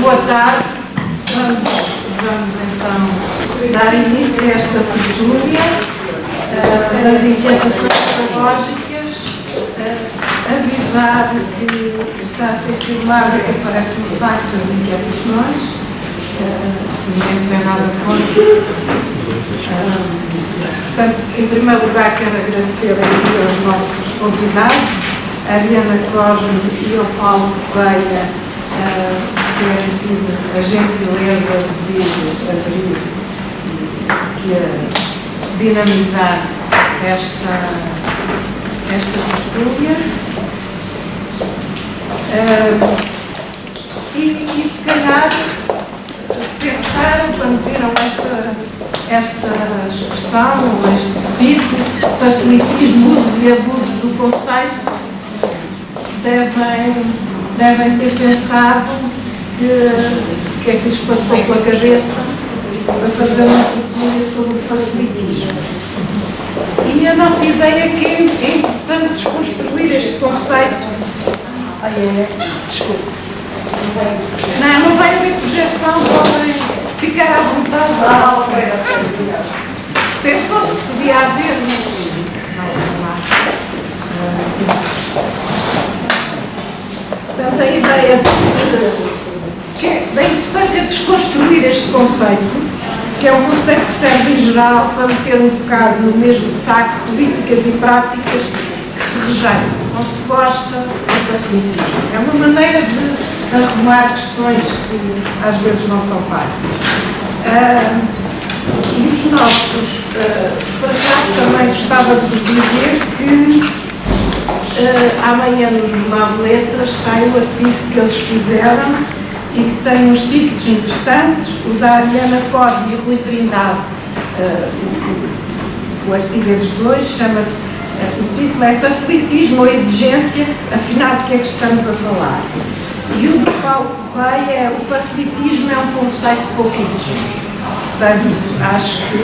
Boa tarde. Vamos então dar início a esta tertúlia das inquietações pedagógicas, avisar que está a ser filmado e que aparece no site das inquietações, se ninguém tiver nada contra. Portanto, em primeiro lugar, quero agradecer aqui aos nossos convidados, a Ariana Cosme e ao Paulo Correia, terem tido a gentileza de vir abrir e dinamizar esta tertúlia. E se calhar pensaram, quando viram esta expressão, este título, facilitismo, uso e abuso do conceito, devem ter pensado que é que lhes passou pela cabeça para fazer uma tertúlia sobre o facilitismo. E a nossa ideia é que é importante desconstruir este conceito. Desculpa. Não vai haver projeção, podem ficar à vontade. Pensou-se que podia haver, não há. Portanto, a ideia da importância de desconstruir este conceito, que é um conceito que serve em geral para meter um bocado no mesmo saco políticas e práticas que se rejeitam. Não se gosta do facilitismo. É uma maneira de arrumar questões que às vezes não são fáceis. E os nossos, para já também gostava de vos dizer que amanhã no Jornal de Letras sai o artigo que eles fizeram e que tem uns títulos interessantes, o da Ariana Cosme e Rui Trindade. O artigo é dos dois, chama-se, o título é Facilitismo ou Exigência, afinal de que é que estamos a falar? E o do Paulo Correia é o facilitismo é um conceito pouco exigente. Portanto, acho que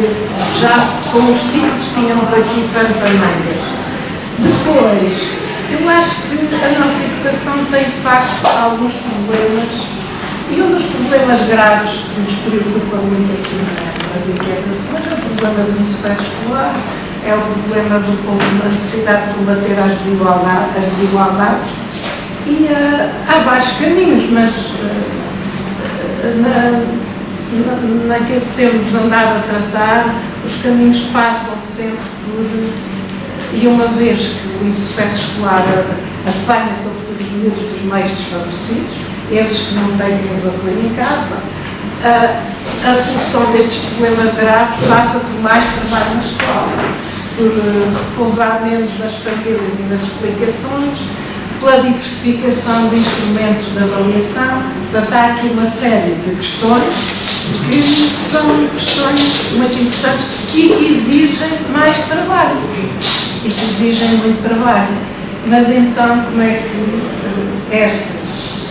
já com os títulos tínhamos aqui pano para mangas. Depois, eu acho que a nossa educação tem de facto alguns problemas, e um dos problemas graves que nos preocupa muito aqui nas inquietações é o problema do insucesso escolar, é o problema da necessidade de combater as desigualdades. E há vários caminhos, mas naquilo que temos andado a tratar, os caminhos passam sempre por. E uma vez que o insucesso escolar apanha sobretudo os miúdos dos meios desfavorecidos, esses que não têm quem os apoie em casa, a solução destes problemas graves passa por mais trabalho na escola, por repousar menos nas famílias e nas explicações, pela diversificação de instrumentos de avaliação. Portanto, há aqui uma série de questões que são questões muito importantes e que exigem mais trabalho. E que exigem muito trabalho. Mas então, como é que estas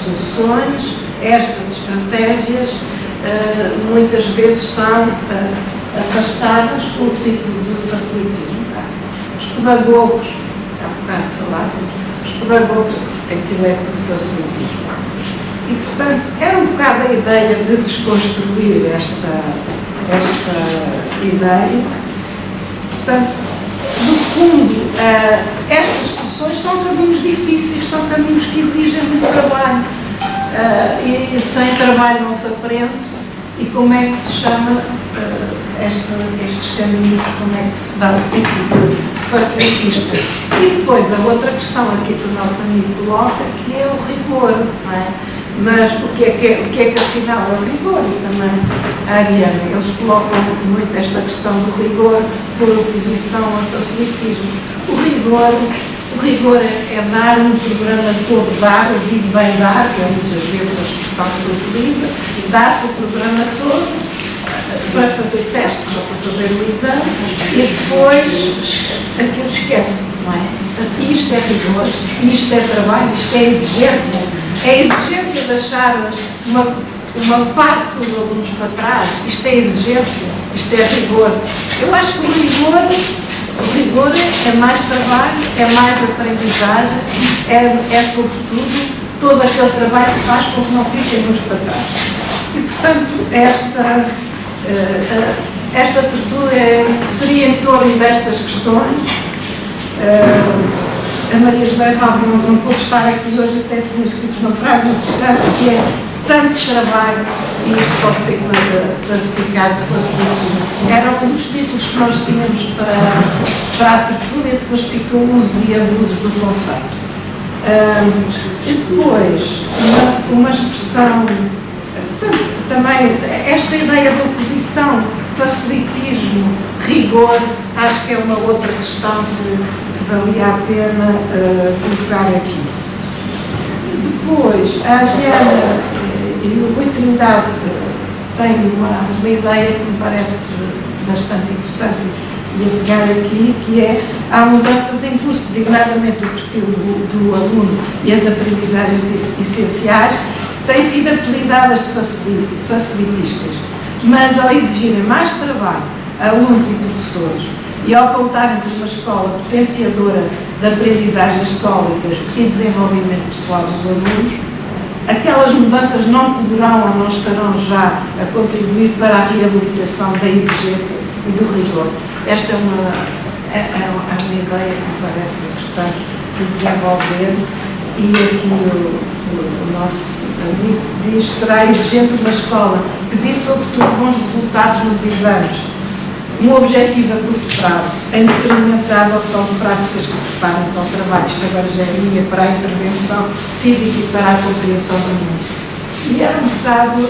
soluções, estas estratégias, muitas vezes são afastadas com o tipo de facilitismo? Os pedagogos, há bocado falávamos, os pedagogos, aquilo é tudo facilitismo. E, portanto, era um bocado a ideia de desconstruir esta ideia. Portanto, no fundo, estas soluções são caminhos difíceis, são caminhos que exigem muito trabalho. E sem trabalho não se aprende. E como é que se chama estes caminhos, como é que se dá o título de facilitista? E depois a outra questão aqui que o nosso amigo coloca, que é o rigor, não é? Mas o que é que afinal é o rigor? E também a Ariana, eles colocam muito esta questão do rigor por oposição ao facilitismo. O rigor é dar um programa todo, eu digo bem dar, que é muitas vezes a expressão que se utiliza, dá-se o programa todo para fazer testes ou para fazer o exame e depois aquilo esquece, não é? Isto é rigor, isto é trabalho, isto é exigência. É a exigência de deixar uma parte dos alunos para trás. Isto é exigência, isto é rigor. Eu acho que o rigor é mais trabalho, é mais aprendizagem, é sobretudo todo aquele trabalho que faz com que não fiquem uns para trás. E, portanto, esta tertúlia seria em torno destas questões. A Maria José não pôde estar aqui hoje, até tinha escrito uma frase interessante que é: tanto trabalho, e isto pode ser classificado se fosse muito. Era um dos títulos que nós tínhamos para a tertúlia, depois ficou usos e abusos do conceito. E depois, uma expressão, também, esta ideia de oposição, facilitismo, rigor, acho que é uma outra questão que valia a pena colocar aqui. Depois, a Adriana e o Rui Trindade têm uma ideia que me parece bastante interessante e a pegar aqui, que é: há mudanças em curso, designadamente o perfil do aluno e as aprendizagens essenciais, que têm sido apelidadas de facilitistas, mas ao exigirem mais trabalho a alunos e professores e ao apontarem para uma escola potenciadora de aprendizagens sólidas e desenvolvimento pessoal dos alunos, aquelas mudanças não poderão ou não estarão já a contribuir para a reabilitação da exigência e do rigor. Esta é uma ideia que me parece interessante de desenvolver, e aqui o nosso amigo diz: será exigente uma escola que vise sobretudo bons resultados nos exames, um objetivo a curto prazo, em detrimento da adoção de práticas que preparem para o trabalho. Isto agora já é minha, para a intervenção cívica e para a compreensão do mundo. E é um bocado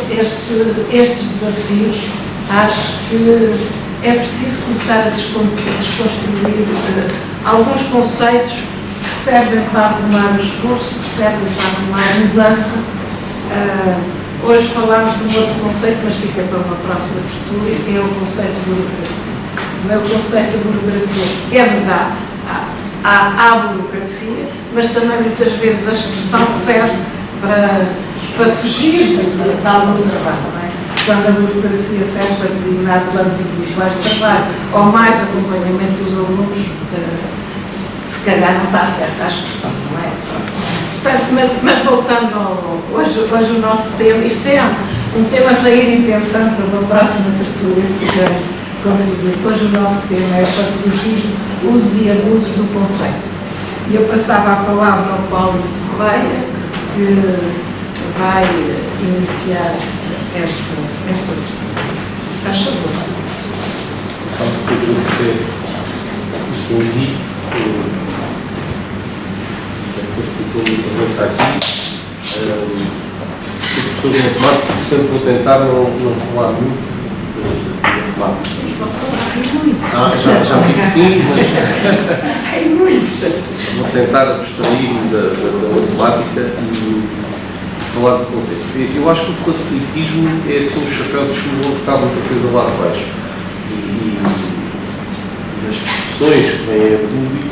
estes desafios. Acho que é preciso começar a desconstruir alguns conceitos que servem para arrumar o esforço, que servem para arrumar a mudança. Hoje falámos de um outro conceito, mas fica para uma próxima tertúlia, que é o conceito de burocracia. O meu conceito de burocracia é verdade, há burocracia, mas também muitas vezes a expressão serve para fugir de algum trabalho, não é? Quando a burocracia serve para designar planos individuais de trabalho ou mais acompanhamento dos alunos, se calhar não está certa a expressão, não é? Portanto, mas voltando hoje o nosso tema, isto é um tema para irem pensando para uma próxima tertúlia, se quiserem contribuir. Hoje o nosso tema é facilitismo, usos e abusos do conceito. E eu passava a palavra ao Paulo Correia, que vai iniciar esta tertúlia. Faz favor. Só para agradecer o convite, facilitou a minha presença aqui. Sou professor de matemática, portanto vou tentar não falar muito de matemática. Mas pode falar, muito. Já vi que sim, mas é muito. Vou tentar abstrair-me da matemática e falar do conceito. Eu acho que o facilitismo é assim um chapéu de chuva que está muita coisa lá abaixo. E nas discussões que vêm a público,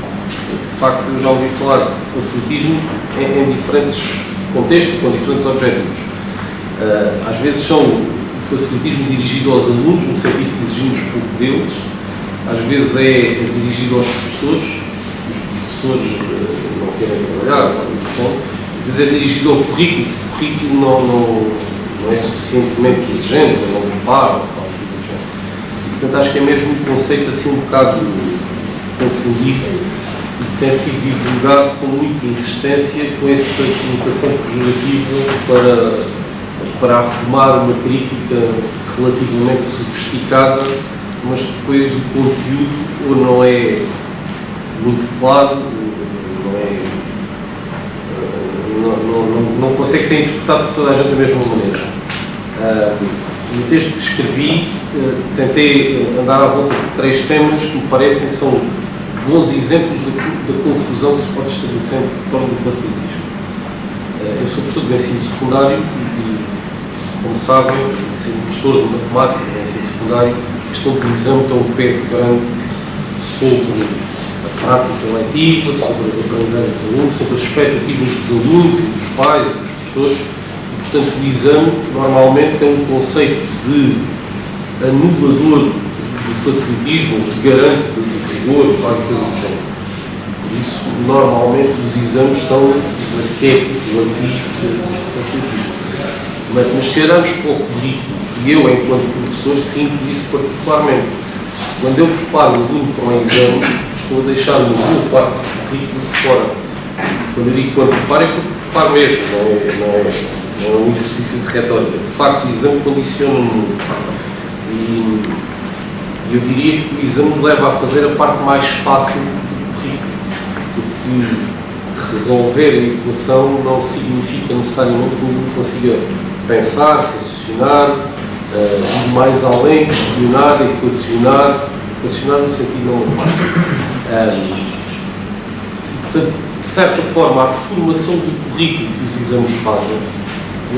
de facto, eu já ouvi falar de facilitismo em diferentes contextos e com diferentes objetivos. Às vezes são o facilitismo dirigido aos alunos, no sentido que exigimos pouco deles. Às vezes é dirigido aos professores, os professores não querem trabalhar, às vezes é dirigido ao currículo, o currículo não é suficientemente exigente, não prepara, algo do género. Portanto, acho que é mesmo um conceito assim um bocado confundido, e tem sido divulgado com muita insistência, com essa conotação pejorativa para arrumar uma crítica relativamente sofisticada, mas depois o conteúdo ou não é muito claro, não consegue ser interpretado por toda a gente da mesma maneira. No texto que escrevi, tentei andar à volta de 3 temas que me parecem que são bons exemplos da confusão que se pode estabelecer em torno do facilitismo. Eu sou professor de ensino secundário e, como sabem, sendo professor de matemática no ensino secundário, a questão do exame tem um peso grande sobre a prática letiva, sobre as aprendizagens dos alunos, sobre as expectativas dos alunos e dos pais e dos professores. E, portanto, o exame normalmente tem um conceito de anulador do facilitismo, de garante do rigor, qualquer coisa do género. Por isso, normalmente, os exames são arquétipo, do antigo facilitismo. Mas se olharmos para o currículo, e eu, enquanto professor, sinto isso particularmente. Quando eu preparo o aluno para um exame, estou a deixar uma boa parte do currículo de fora. Quando eu digo quando preparo, é porque preparo mesmo, não é um exercício de retórica. De facto, o exame condiciona muito. E eu diria que o exame leva a fazer a parte mais fácil do currículo, porque resolver a equação não significa necessariamente que o aluno consiga pensar, raciocinar, ir mais além, questionar, equacionar no sentido normal. Portanto, de certa forma, a deformação do currículo que os exames fazem,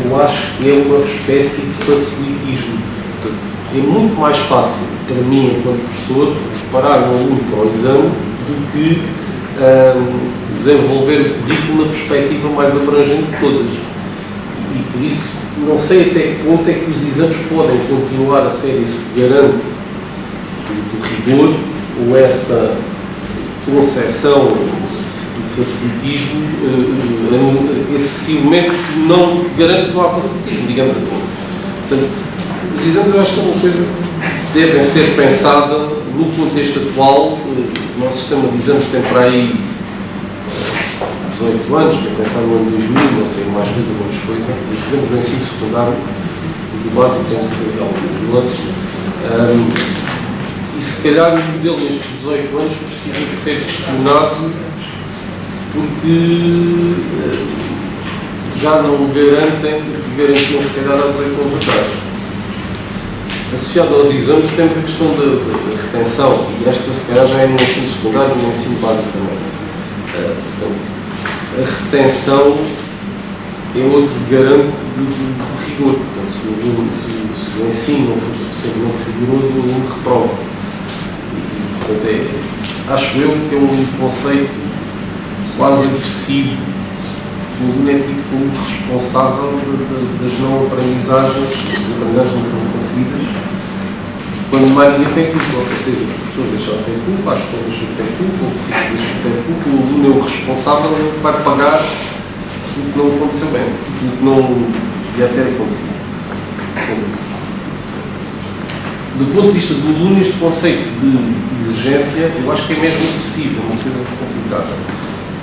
eu acho que é uma espécie de facilitismo. Portanto, é muito mais fácil para mim, enquanto professor, preparar um aluno para o exame do que desenvolver o currículo na perspectiva mais abrangente de todas. E por isso, não sei até que ponto é que os exames podem continuar a ser esse garante do rigor ou essa concepção do facilitismo, esse elemento que não garante que não há facilitismo, digamos assim. Portanto, os exames eu acho que são uma coisa que devem ser pensada no contexto atual. O nosso sistema de exames tem para aí 18 anos, estou a pensar no ano 2000, não sei, mais coisa, menos coisa. Os exames do ensino secundário, os do básico, têm alguns nuances. E se calhar o modelo nestes 18 anos precisa de ser questionado porque já não garantem o que garantiam se calhar há 18 anos atrás. Associado aos exames temos a questão da retenção, e esta se calhar já é no ensino secundário e no ensino básico também. Portanto, a retenção é outro garante do rigor. Portanto, se o ensino não for suficientemente rigoroso, o aluno reprova. E, portanto, acho eu que é um conceito quase agressivo. O aluno é tido como responsável das não aprendizagens, das aprendizagens não foram conseguidas, quando a maioria tem culpa, ou seja, os professores deixaram de ter culpa, as escolas deixam de ter culpa, o currículo deixou de ter culpa, o aluno é o responsável e vai pagar o que não aconteceu bem, o que não devia ter acontecido. Do ponto de vista do aluno, este conceito de exigência, eu acho que é mesmo agressivo, é uma coisa complicada.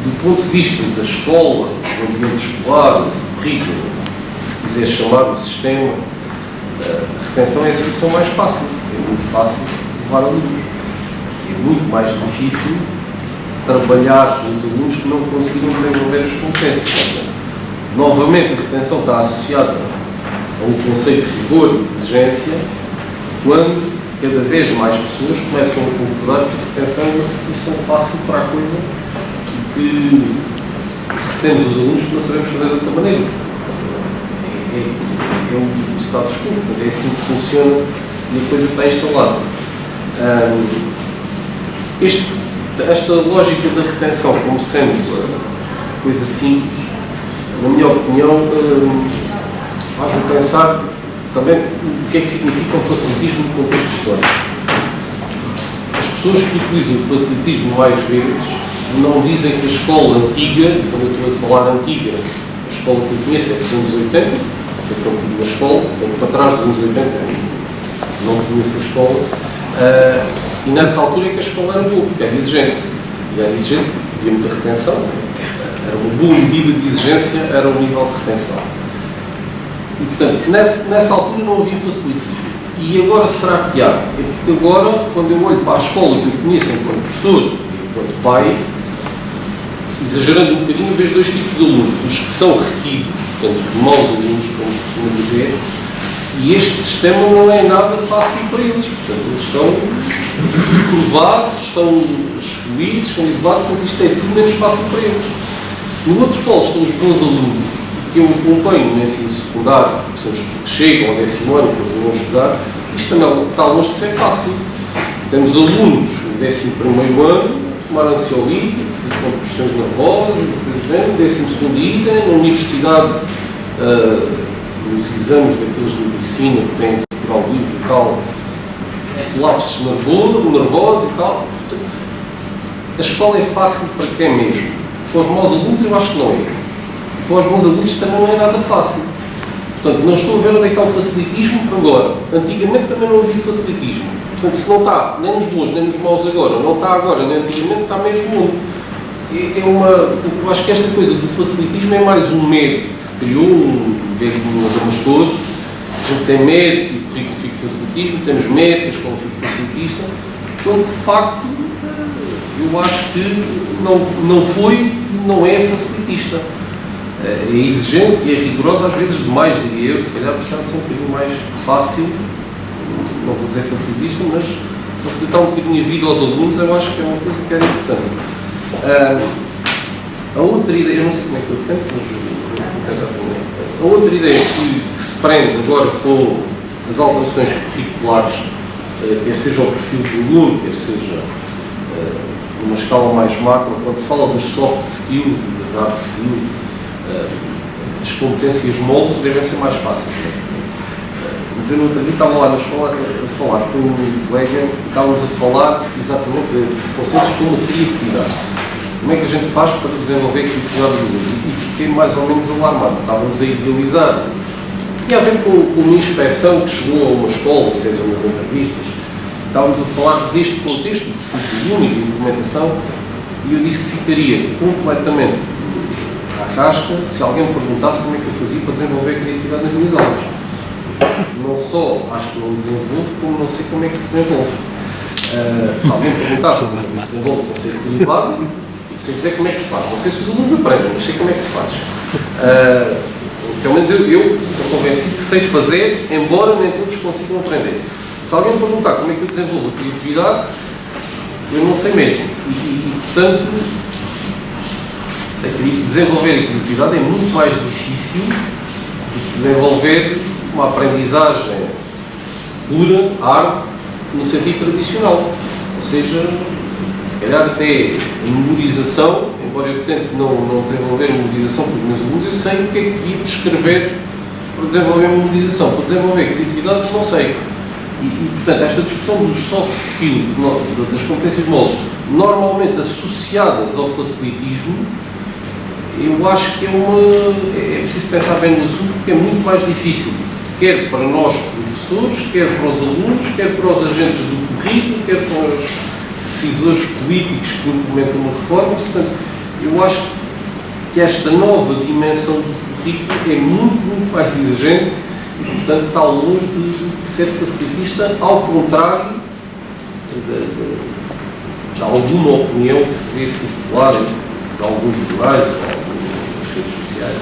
Do ponto de vista da escola, do ambiente escolar, do currículo, se quiser chamar o sistema, a retenção é a solução mais fácil, porque é muito fácil levar alunos. É muito mais difícil trabalhar com os alunos que não conseguiram desenvolver as competências. Novamente, a retenção está associada a um conceito de rigor e de exigência, quando cada vez mais pessoas começam a concordar que a retenção é uma solução fácil para a coisa e que retemos os alunos que não sabemos fazer de outra maneira. É o status quo, é assim que funciona e a coisa está instalada. Esta lógica da retenção como sendo coisa simples, na minha opinião, faz-me pensar também o que é que significa o facilitismo no contexto histórico. As pessoas que utilizam o facilitismo mais vezes não dizem que a escola antiga, quando eu estou a falar antiga, a escola que eu conheço é dos anos 80, foi quando tive uma escola, portanto, para trás dos anos 80, não conheço a escola, e nessa altura é que a escola era boa, porque era exigente. E era exigente porque havia muita retenção, era uma boa medida de exigência, era o nível de retenção. E, portanto, nessa altura não havia facilitismo. E agora será que há? É porque agora, quando eu olho para a escola que eu conheço enquanto professor, enquanto pai, exagerando um bocadinho, vejo dois tipos de alunos. Os que são retidos, portanto, os maus alunos, como costuma dizer, e este sistema não é nada fácil para eles. Portanto, eles são reprovados, são excluídos, são isolados, portanto, isto é tudo menos fácil para eles. No outro polo estão os bons alunos, que eu acompanho no ensino secundário, porque são os que chegam ao 10º ano e continuam a estudar. Isto também está longe de ser fácil. Temos alunos no 11º ano, tomar ansiolíticos, com pressões nervosas, no 12º idem, na universidade, nos exames daqueles de medicina que têm que procurar o livro e tal, lapsos nervosos e tal. A escola é fácil para quem mesmo? Para os maus alunos eu acho que não é. para os bons alunos também não é nada fácil. Portanto, não estou a ver onde é que está o facilitismo agora. Antigamente também não havia facilitismo. Portanto, se não está nem nos bons nem nos maus agora, não está agora nem antigamente, está mesmo mundo. Eu acho que esta coisa do facilitismo é mais um medo que se criou, um velhinho adamastor. A gente tem medo que o currículo fique facilitismo, temos medo que a escola fique facilitista, quando de facto eu acho que não foi e não é facilitista. É exigente e é rigorosa, às vezes demais, diria eu, se calhar precisava de ser um bocadinho mais fácil, não vou dizer facilitista, mas facilitar um bocadinho a vida aos alunos, eu acho que é uma coisa que era importante. A outra ideia, eu não sei como é que eu tenho, mas vou tentar também. A outra ideia que se prende agora com as alterações curriculares, quer seja o perfil do aluno, quer seja numa escala mais macro, quando se fala dos soft skills e das hard skills, as competências moldes devem ser mais fáceis. Mas eu no outro dia estava lá na escola a falar com um colega e estávamos a falar exatamente de conceitos como a criatividade. Como é que a gente faz para desenvolver a criatividade dos alunos? E fiquei mais ou menos alarmado. Estávamos a idealizar. Tinha a ver com uma inspeção que chegou a uma escola, fez umas entrevistas. Estávamos a falar deste contexto, do aluno e de implementação, e eu disse que ficaria completamente à rasca se alguém me perguntasse como é que eu fazia para desenvolver a criatividade nas minhas aulas. Não só acho que não desenvolvo, como não sei como é que se desenvolve. Se alguém me perguntasse como é que se desenvolve o conceito de derivado, eu sei dizer como é que se faz. Não sei se os alunos aprendem, mas sei como é que se faz. Pelo menos eu estou convencido que sei fazer, embora nem todos consigam aprender. Se alguém me perguntar como é que eu desenvolvo a criatividade, eu não sei mesmo. Portanto, desenvolver a criatividade é muito mais difícil do que desenvolver uma aprendizagem pura, arte, no sentido tradicional. Ou seja, se calhar até a memorização, embora eu tente não desenvolver a memorização com os meus alunos, eu sei o que é que devia escrever para desenvolver a memorização. Para desenvolver a criatividade, não sei. Portanto, esta discussão dos soft skills, das competências moldes, normalmente associadas ao facilitismo, eu acho que é preciso pensar bem no assunto, porque é muito mais difícil, quer para nós professores, quer para os alunos, quer para os agentes do currículo, quer para os decisores políticos que implementam uma reforma. Portanto, eu acho que esta nova dimensão do currículo é muito mais exigente e, portanto, está longe de ser facilitista, ao contrário de alguma opinião que se vê circular de alguns jornais ou de algumas redes sociais.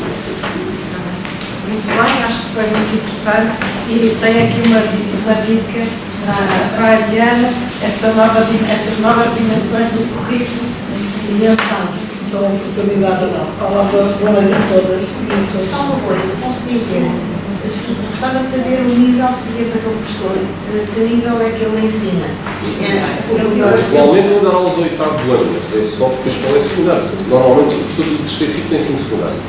Não sei se... Muito bem, acho que foi muito interessante e tem aqui uma dica para a Ariana, estas novas dimensões do currículo e então. Se são oportunidade ou não. Olá, boa noite a todas e a todos. Só uma coisa, consegui ver. Gostava de saber o nível, por exemplo, daquele professor, que nível é que ele ensina? Atualmente eu dou aos 8º ano, mas é só porque a escola é secundária. Normalmente os professores do terceiro ciclo têm ensino secundário.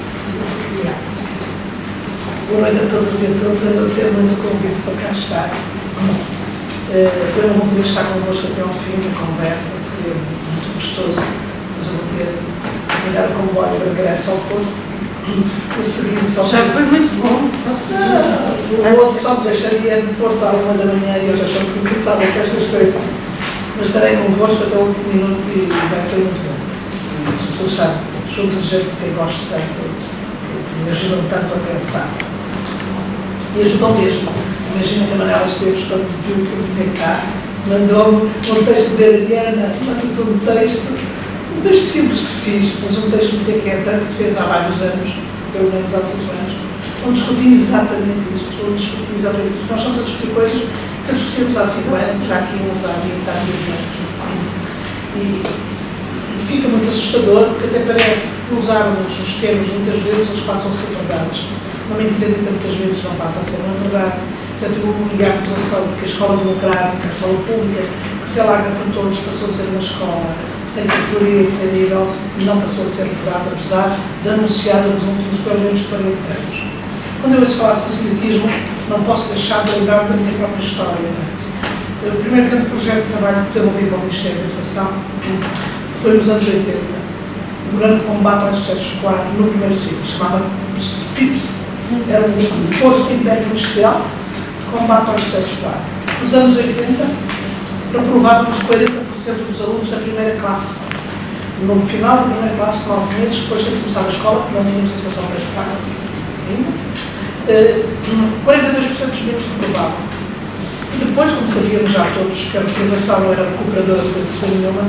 Boa noite a todas e a todos. Agradecer muito o convite para cá estar. Eu não vou poder estar convosco até ao fim da conversa, seria muito gostoso, mas eu vou ter que pegar o comboio para regresso ao Porto. O seguinte, só Já foi muito bom. o outro só me deixaria no Porto à 1 da manhã e eu já estou começada com estas coisas. Mas estarei convosco até o último minuto e vai ser muito bom. E as pessoas sabem, junto de gente de quem gosto tanto, me ajudam tanto a pensar. E ajudam mesmo. Imagina que a Manela Esteves, quando viu que eu vinha cá, mandou-me um texto a dizer: Ariana, manda-te um texto simples que fiz, mas um texto muito inquietante que fez há vários anos, pelo menos há 5 anos, onde discuti exatamente isto. Nós estamos a discutir coisas que discutimos há 5 anos, há 15, há 20, há 20 anos. E fica muito assustador, porque até parece que usarmos os termos muitas vezes eles passam a ser verdades. Uma mentira dita muitas vezes não passa a ser uma verdade. Portanto, e a acusação de que a escola democrática, a escola pública, que se alarga para todos, passou a ser uma escola sem categoria, sem nível, e não passou a ser verdade, apesar de anunciada nos últimos pelo menos 40 anos. Quando eu ouço falar de facilitismo, não posso deixar de lembrar da minha própria história. O primeiro grande projeto de trabalho que desenvolvi para o Ministério da Educação foi nos anos 80. Programa de Combate ao Sucesso Escolar no primeiro ciclo, chamava PIPS, era um esforço interministerial de combate ao sucesso escolar. Nos anos 80, aprovávamos 40% dos alunos da primeira classe. No final da primeira classe, 9 meses depois de começar a escola, porque não tínhamos educação pré-escolar ainda, 42% dos meninos reprovavam. E depois, como sabíamos já todos que a reprovação não era recuperadora de coisa sem nenhuma,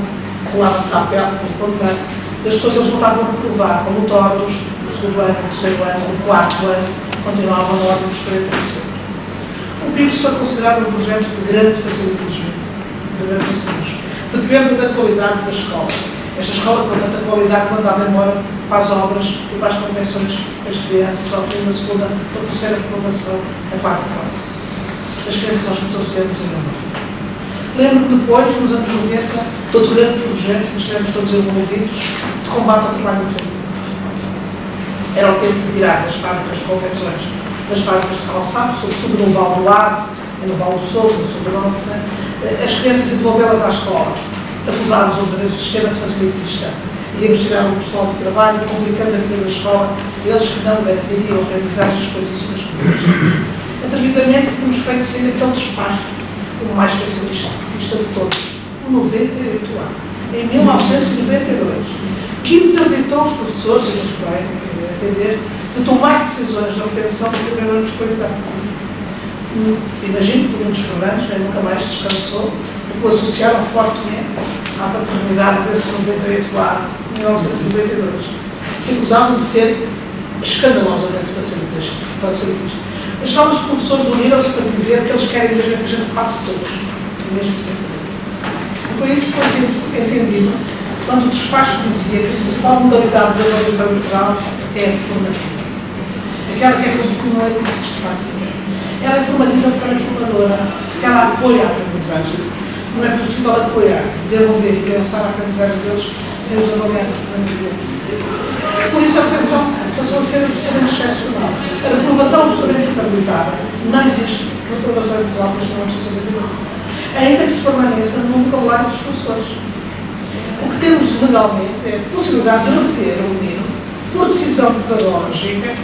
colava-se à pele, pelo contrário, as pessoas eles voltavam a reprovar, como todos, o segundo ano, o terceiro ano, o quarto ano, continuavam na ordem dos 40%. O PIRS foi considerado um projeto de grande facilitismo, depende da qualidade da escola. Esta escola, com tanta qualidade, mandava embora para as obras e para as confecções as crianças ao fim da segunda ou terceira reprovação, a quarta classe. As crianças aos 14 anos e não. Lembro que depois, nos anos 90, de outro grande projeto que estivemos todos envolvidos de combate ao trabalho infantil. Era o tempo de tirar das fábricas de confecções, das fábricas de calçado, sobretudo no Val do Ave, no Val do Sul, no Sul do Norte, né? As crianças e devolvê-las à escola. Acusámos outra vez o sistema de facilitista. Íamos tirar o pessoal do trabalho, complicando a vida da escola, eles que não garantiriam aprendizagens, coisas e coisas. Atrevidamente, tínhamos feito ser aquele despacho, o mais facilitista de todos, o 98A, em 1992, que interditou os professores, e muito bem, entender, de tomar decisões de obtenção de programas de qualidade. Imagino que o Domingos Fernandes nunca mais descansou, porque o associaram fortemente à paternidade desse 98A, 1992, que acusavam de ser escandalosamente facilitistas. As salas de professores uniram-se para dizer que eles querem mesmo que a gente passe todos, mesmo sem saber. E foi isso que foi entendido quando o despacho dizia que a principal modalidade da avaliação integral é a formativa. Aquela que é continua e sistemática. Ela é formativa porque ela é formadora, porque ela apoia a aprendizagem. Não é possível apoiar, desenvolver e pensar a aprendizagem deles sem os avaliados de maneira. Por isso a educação passou a ser absolutamente excepcional. A reprovação absolutamente interdita não existe. A reprovação integral não existe. Ainda que se permaneça no vocabulário dos professores. O que temos legalmente é a possibilidade de reter o menino por decisão pedagógica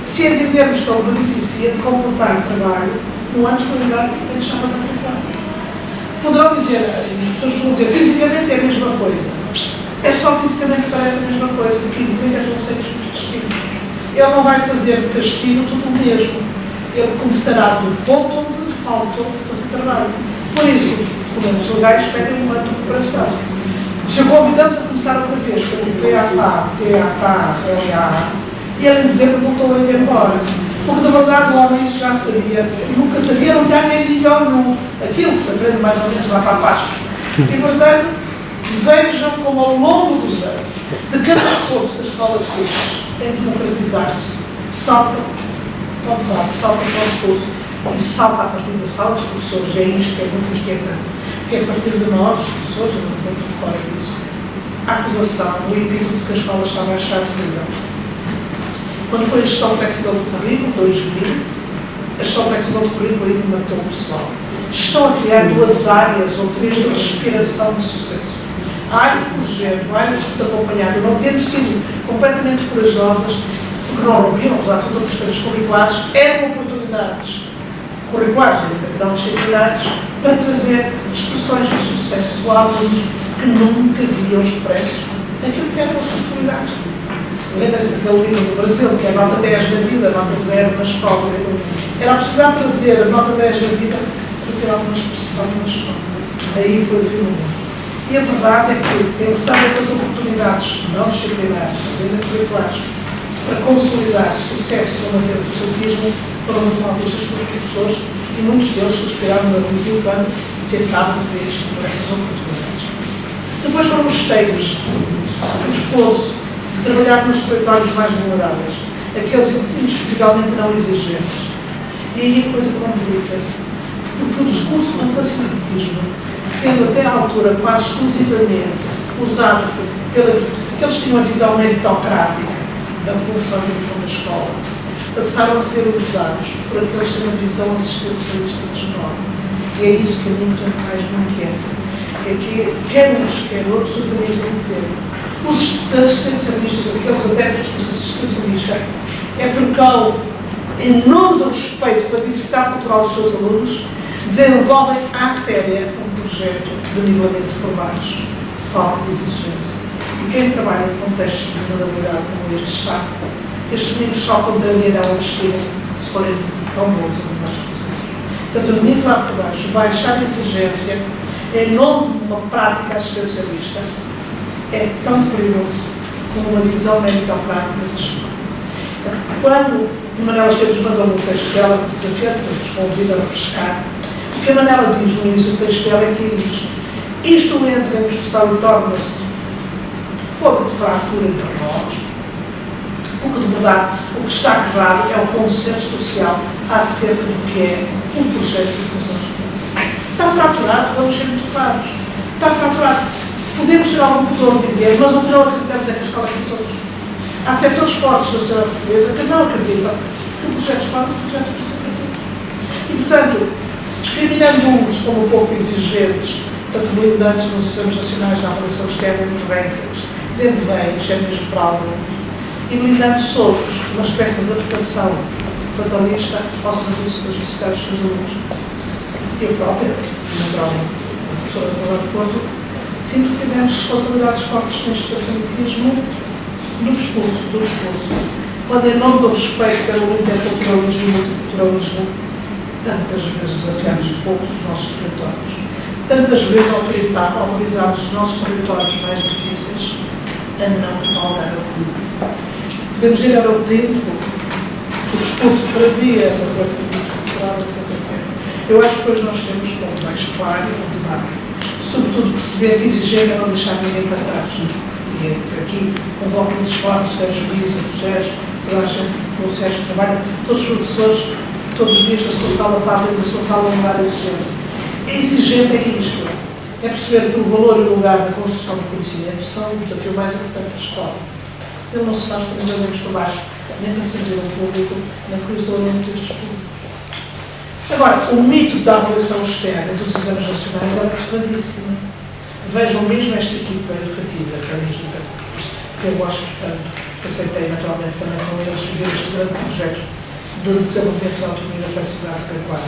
se entendermos que ele beneficia de completar o trabalho no ano escolaridade que tem chamado de trabalho. Poderão dizer, as pessoas costumam dizer, fisicamente é a mesma coisa. É só fisicamente que parece a mesma coisa, porque inclui a conceitos de castigo. Ele não vai fazer de castigo tudo o mesmo. Ele começará do ponto onde faltou fazer trabalho. Por isso, os documentos legais pedem uma recuperação. Se o convidamos a começar outra vez com o PAPA, LA, e ele em dezembro voltou a ir embora. Porque, na verdade, o homem isso já sabia. Nunca sabia, não tinha nem nenhum. Aquilo que se aprende mais ou menos lá para a Páscoa. E, portanto, vejam como ao longo dos anos, de cada esforço que a escola fez em democratizar-se, salta para o debate, salta para o discurso e salta a partir da sala dos professores. É isto que é muito inquietante. Que é a partir de nós, os professores, eu não estou muito fora disso, a acusação, o epíteto de que a escola estava a achar terrível. Quando foi a gestão flexível do currículo, 2000, a gestão flexível do currículo aí matou o pessoal. Estão a criar duas áreas ou três de respiração de sucesso. A área de projeto, a área de estudo acompanhado, não tendo sido completamente corajosas, porque não rompiam, apesar de todas as coisas curriculares, eram oportunidades curriculares, ainda que não disciplinares, para trazer expressões de sucesso a alunos que nunca haviam expresso aquilo que eram as suas prioridades. Lembra-se daquele livro do Brasil, que é a nota 10 da vida, a nota 0 na escola. Era a possibilidade de trazer a nota 10 da vida para ter alguma expressão na escola. Aí foi o fim do mundo. E a verdade é que, pensando em todas as oportunidades não disciplinares, mas ainda curriculares, para consolidar sucesso e combater o facilitismo, foram muito mal vistas pelos professores e muitos deles suspiraram no review quando se acabam de ver por essas oportunidades. Depois foram os esteiros, o esforço de trabalhar nos territórios mais vulneráveis, aqueles indiscutivelmente não exigentes. E aí a coisa complica-se, porque o discurso do facilitismo, sendo até à altura quase exclusivamente usado aqueles que tinham uma visão meritocrática da função de direção da escola, passaram a ser usados por aqueles que têm uma visão assistencialista da escola. E é isso que a mim mais me inquieta. É que quer uns, quer outros utilizam o termo. Os assistencialistas, aqueles adeptos dos assistencialistas, é porque, em nome do respeito pela diversidade cultural dos seus alunos, desenvolvem à séria um projeto de nivelamento por baixo, de falta de exigência. E quem trabalha em contextos de vulnerabilidade como este sabe que estes meninos só contrariarão o destino se forem tão bons como nós fazemos. Portanto, o nivelar por baixo, baixar a exigência, em nome de uma prática assistencialista, é tão perigoso como uma visão meritocrática de gestão. Quando a Manela Esteves mandou no texto dela, desafiante, nos convida a pescar, o que a Manela diz no início do texto dela é que isto entra em discussão e torna-se fonte de fratura entre nós. O que de verdade, o que está quebrado é o consenso social acerca do que é um projeto de educação superior. Está fraturado, vamos ser muito claros. Está fraturado. Podemos ser algum botão a dizer, mas o que não acreditamos é que a escola é para todos. Há setores fortes da sociedade portuguesa que não acreditam que o projeto de escola é um projeto de educação para todos. E, portanto, discriminando uns como pouco exigentes, portanto, blindantes nos exames nacionais na avaliação externa e nos rankings, dizendo bem, isto é mesmo para alguns, e blindando-se outros, uma espécie de adaptação fatalista ao serviço das necessidades dos seus alunos. Eu própria, naturalmente, a professora Fernanda de Porto, sinto que tivemos responsabilidades fortes neste facilitismo do discurso. Quando, em nome do respeito pelo interculturalismo e multiculturalismo, tantas vezes desafiamos poucos os nossos territórios, tantas vezes autorizamos os nossos territórios mais difíceis a não cavalgar o público. Podemos ir ao tempo que o discurso trazia a partir do cultural, etc. Eu acho que hoje nós temos como mais claro o debate, sobretudo perceber que exigir é não deixar ninguém para trás. E aqui convoco muitos falar do Sérgio Luís, do Sérgio, toda a gente com o Sérgio trabalha, todos os professores, todos os dias da sua sala fazem da sua sala um lugar exigente. Exigente é isto, é perceber que o valor e o lugar da construção do conhecimento são o desafio mais importante da escola. Ele não se faz com os alunos por baixo, nem para servir ao público, nem com o isolamento destes públicos. Agora, o mito da avaliação externa dos exames nacionais é pesadíssimo. Vejam mesmo esta equipa educativa, que é a minha equipa, que eu gosto tanto, que aceitei naturalmente também com eles viver este grande projeto do desenvolvimento da autonomia e da flexibilidade curricular.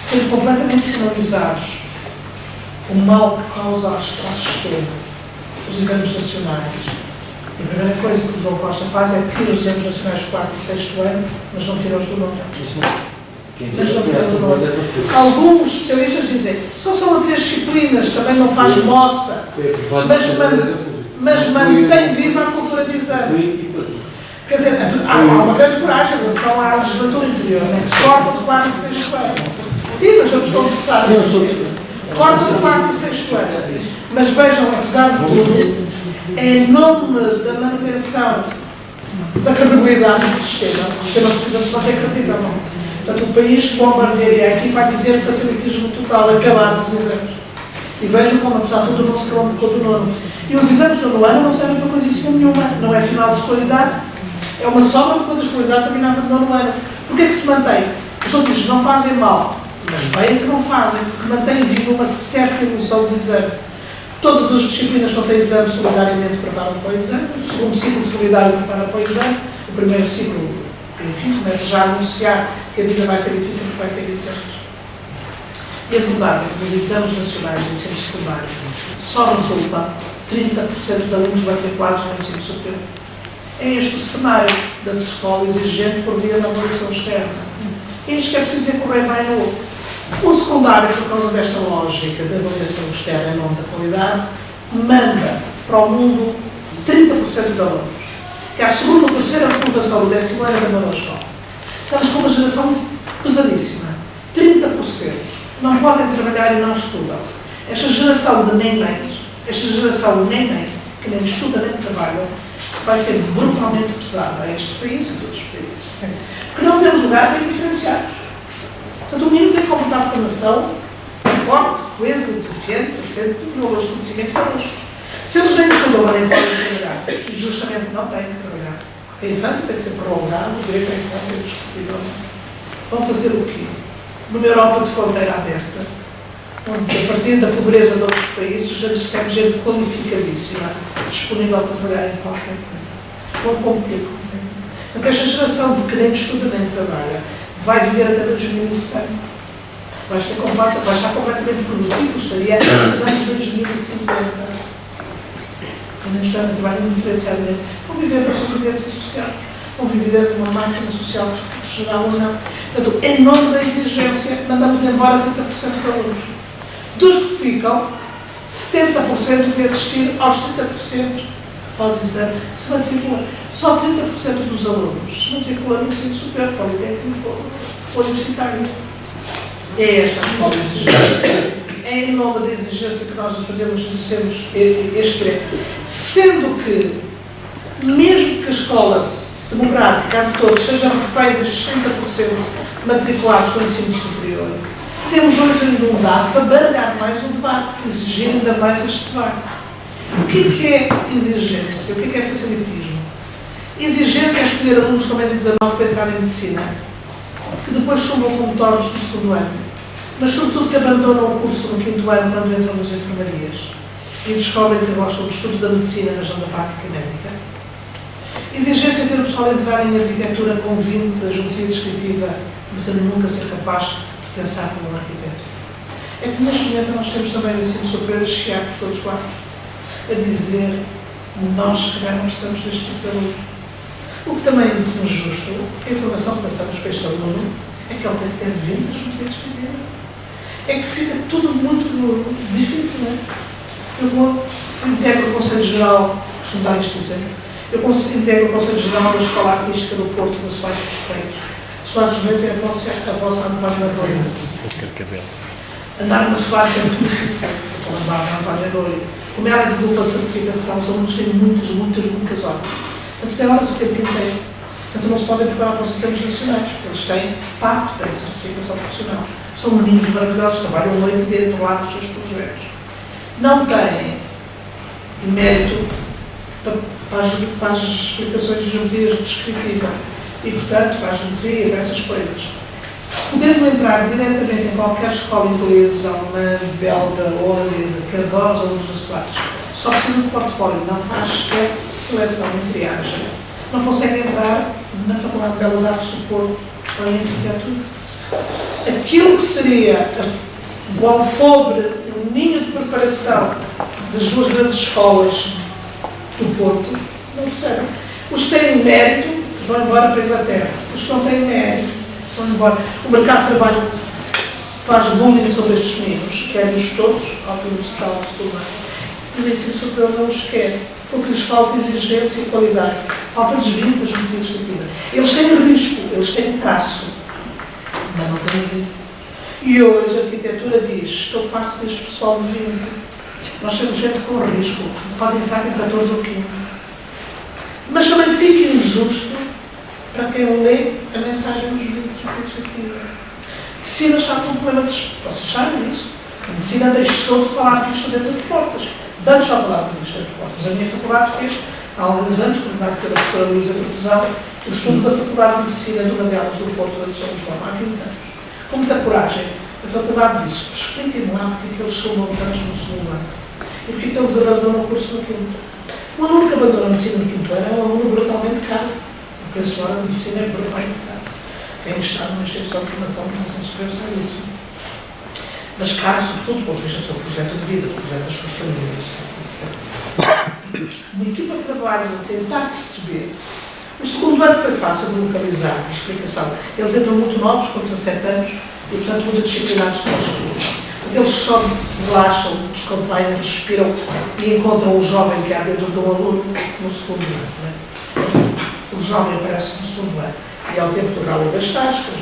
Tendo completamente sinalizados o mal que causa ao sistema, os exames nacionais. A primeira coisa que o João Costa faz é tirar os exames nacionais do 4º e 6º ano, mas não tira os do 9º. Alguns especialistas dizem, só são 3 disciplinas, também não faz moça, mas mantém viva a cultura de exame. Quer dizer, há uma grande coragem em relação à legislatura interior, né? Corta do 4º e 6º ano. Sim, mas vamos conversar. Corta do 4º e 6º ano. Mas vejam, apesar de tudo, em nome da manutenção da credibilidade do sistema, o sistema precisa de se manter credível. Portanto, o país bombardeia aqui vai dizer facilitismo total, acabar nos exames. E vejam como, apesar de tudo, não se rompe com o do nono. E os exames do nono ano não servem para coisíssima nenhuma. Não é final de escolaridade, é uma soma depois da escolaridade terminava no nono ano. Porquê é que se mantém? Os outros não fazem mal, mas bem que não fazem, porque mantém viva uma certa ilusão do exame. Todas as disciplinas não têm exame, solidariamente preparam para o exame. O segundo ciclo solidário prepara para o exame. O primeiro ciclo, enfim, começa já a anunciar que a vida vai ser difícil porque vai ter exames. E a verdade é que dos exames nacionais do ensino secundário só resulta 30% de alunos matriculados no ensino superior. É este o cenário da escola exigente por via da avaliação externa. É isto que é preciso dizer que o bem vai no outro. O secundário, por causa desta lógica da avaliação externa em nome da qualidade, manda para o mundo 30% de alunos, que é a segunda ou terceira reprovação do 10º ano da nova escola. Estamos com uma geração pesadíssima. 30% não podem trabalhar e não estudam. Esta geração de nem-nens, que nem estuda nem trabalha, vai ser brutalmente pesada a este país e a todos os países. Porque não temos lugar para diferenciados. Portanto, o menino tem que completar a formação forte, coesa, desafiante, assente nos valores de conhecimento connosco. Se eles nem estudam, nem podem trabalhar, e justamente não têm que trabalhar. A infância tem que ser prolongada, o direito à infância é discutível. Vão fazer o quê? Numa Europa de fronteira aberta, onde, a partir da pobreza de outros países, já temos gente qualificadíssima, disponível para trabalhar em qualquer coisa. Vão competir com ele. Então, esta geração de que nem estuda nem trabalha vai viver até 2100. Vai estar completamente produtivo, estaria nos anos 2050. Quando nem estudar nem trabalha, nem diferenciadamente. Vão viver da providência social. Vão viver numa máquina social geral ou não. Portanto, em nome da exigência, mandamos embora 30% de alunos. Dos que ficam, 70% de assistir aos 30% faz exame, se matricula. Só 30% dos alunos se matriculam no ensino superior, politécnico ou universitário. É esta a escola exigente. É em nome da exigência que nós exercemos este direito. Sendo que, mesmo que a escola democrática, a de todos, seja refém dos 30% matriculados no ensino superior, temos hoje ainda um dado para baralhar mais o debate, exigir ainda mais este debate. O que é exigência? O que é facilitismo? Exigência é escolher alunos com média 19 para entrar em medicina, que depois chumbam como tordos no segundo ano, mas sobretudo que abandonam o curso no quinto ano quando entram nas enfermarias e descobrem que gostam do estudo da medicina, mas não da prática médica. Exigência é ter o pessoal entrar em arquitetura com 20, a geometria descritiva, mas a nunca ser capaz de pensar como um arquiteto. É que neste momento nós temos também o ensino superior a chegar por todos os lados, a dizer nós se calhar não precisamos deste tipo de aluno. O que também é muito injusto, a informação que passamos para este aluno é que ele tem que ter 20 a geometria descritiva. É que fica tudo muito difícil, não é? Eu integro o Conselho Geral, costumo dar este exemplo, eu integro o Conselho Geral da Escola Artística do Porto, no Soares dos Reis. Soares dos Reis é a vossa Antónia Arroio. Andar no Soares é muito difícil, como andar na Antónia Arroio. Como ela é de dupla certificação, os alunos têm muitas horas. Portanto, tem horas o tempo inteiro. Portanto, não se podem preparar para os exames nacionais, porque eles têm PAP, têm certificação profissional. São meninos maravilhosos, trabalham noite dentro lá dos seus projetos. Não têm mérito para as explicações de geometria descritiva e, portanto, para a geometria e para essas coisas. Podendo entrar diretamente em qualquer escola inglesa, alemã, belga ou holandesa, que adora os alunos da Soares, só precisa de portfólio, não faz sequer seleção de triagem. Não consegue entrar na Faculdade de Belas Artes do Porto ou em arquitetura. Aquilo que seria o alfobre, o ninho de preparação das duas grandes escolas do Porto, não serve. Os que têm mérito vão embora para a Inglaterra. Os que não têm mérito vão embora. O mercado de trabalho faz bullying sobre estes meninos, querem-os todos, ao fim do total absoluto. E o ensino superior não os quer, porque lhes falta exigência e qualidade, falta desvio da geometria descritiva. Eles têm risco, eles têm traço, mas não têm vida. E hoje a arquitetura diz, estou farto deste pessoal de 20. Nós temos gente com risco, pode entrar com 14 ou 15. Mas também fica injusto para quem lê a mensagem dos 20 de geometria descritiva. Medicina está com um problema de... Vocês sabem disso? A medicina deixou de falar disto dentro de portas. Antes já falava disto dentro de portas. A minha faculdade fez, há alguns anos, coordenado pela professora Luísa Cortesão, o estudo da Faculdade de Medicina de uma delas, do Porto de São João, há 20 anos. Com muita coragem, a faculdade disse, expliquem-me lá porque é que eles sumam tantos no segundo ano e porque é que eles abandonam o curso no quinto. O aluno que abandona a medicina no quinto ano é um aluno brutalmente caro. O preço hora de medicina é brutalmente caro. Quem está numa instituição de formação de ensino superior sabe isso. Mas caro, sobretudo, do ponto de vista do seu projeto de vida, do projeto das suas famílias. Uma equipa de trabalho a tentar perceber. O segundo ano foi fácil de localizar a explicação. Eles entram muito novos, com 17 anos, e, portanto, muito disciplinados para o estudo. Eles só relaxam, descontraem, respiram e encontram o jovem que há dentro de um aluno no segundo ano. Não é? O jovem aparece no segundo ano. E ao tempo do rally das tascas,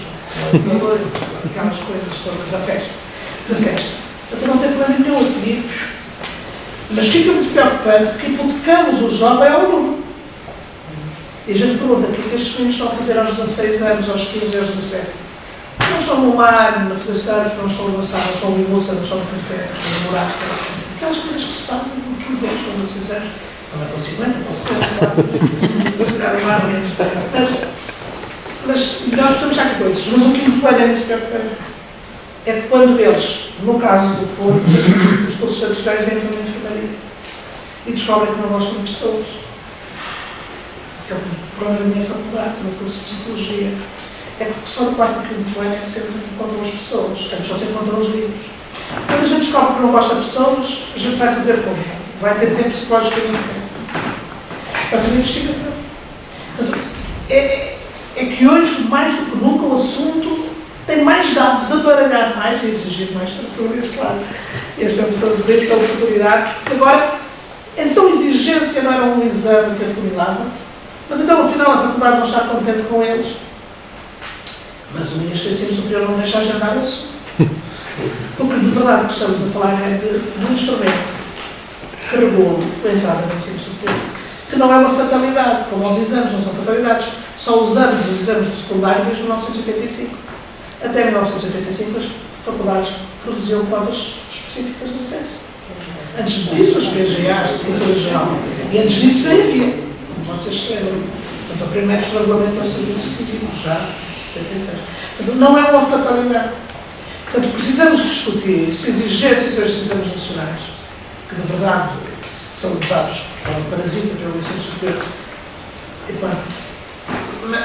aquelas coisas todas da festa. Então não tem problema nenhum a seguir. Mas fica muito preocupante porque hipotecamos o jovem ao aluno. E a gente pergunta o que é que estes meninos estão a fazer aos 16 anos, aos 15, aos 17. Não estão no mar, na fazer surf, não estão a dançar, não estão em música, não estão no café, não estão a namorar. Aquelas coisas que se fazem com 15 anos, com 16 anos, também com 50, com 60, segurar o mar menos. Mas nós precisamos achar que coisas. Mas o quinto ano é muito preocupante. É que quando eles, no caso do Porto, os cursos tradicionais entram na enfermaria. e descobrem que não gostam de pessoas. É o problema da minha faculdade, no curso de Psicologia. É porque só no quarto e quinto ano é que sempre encontram as pessoas, antes só se encontram os livros. Quando a gente descobre que não gosta de pessoas, a gente vai fazer como? Vai ter tempo psicologicamente, vai fazer investigação. Portanto, é que hoje, mais do que nunca, o assunto tem mais dados a baralhar mais e a exigir mais tertúlias, claro. Este é um bocado por isso que é a oportunidade. Agora, então a exigência não era um exame que afunilava, mas então, afinal, a faculdade não está contente com eles. Mas o Ministro do Ensino Superior não deixa agendar isso. Porque, de verdade, o que estamos a falar é de um instrumento que regula a entrada no ensino superior, que não é uma fatalidade, como os exames não são fatalidades. Só usamos os exames do secundário desde 1985. Até 1985, as faculdades produziam provas específicas do SES. Antes disso, as PGAs, de cultura geral. E antes disso, nem havia, como vocês sabem. Portanto, o primeiro regulamento ao serviço civil, já em 76. Portanto, não é uma fatalidade. Portanto, precisamos discutir se exigências são os exames nacionais, que de verdade são usados de forma parasita pelo ensino superior.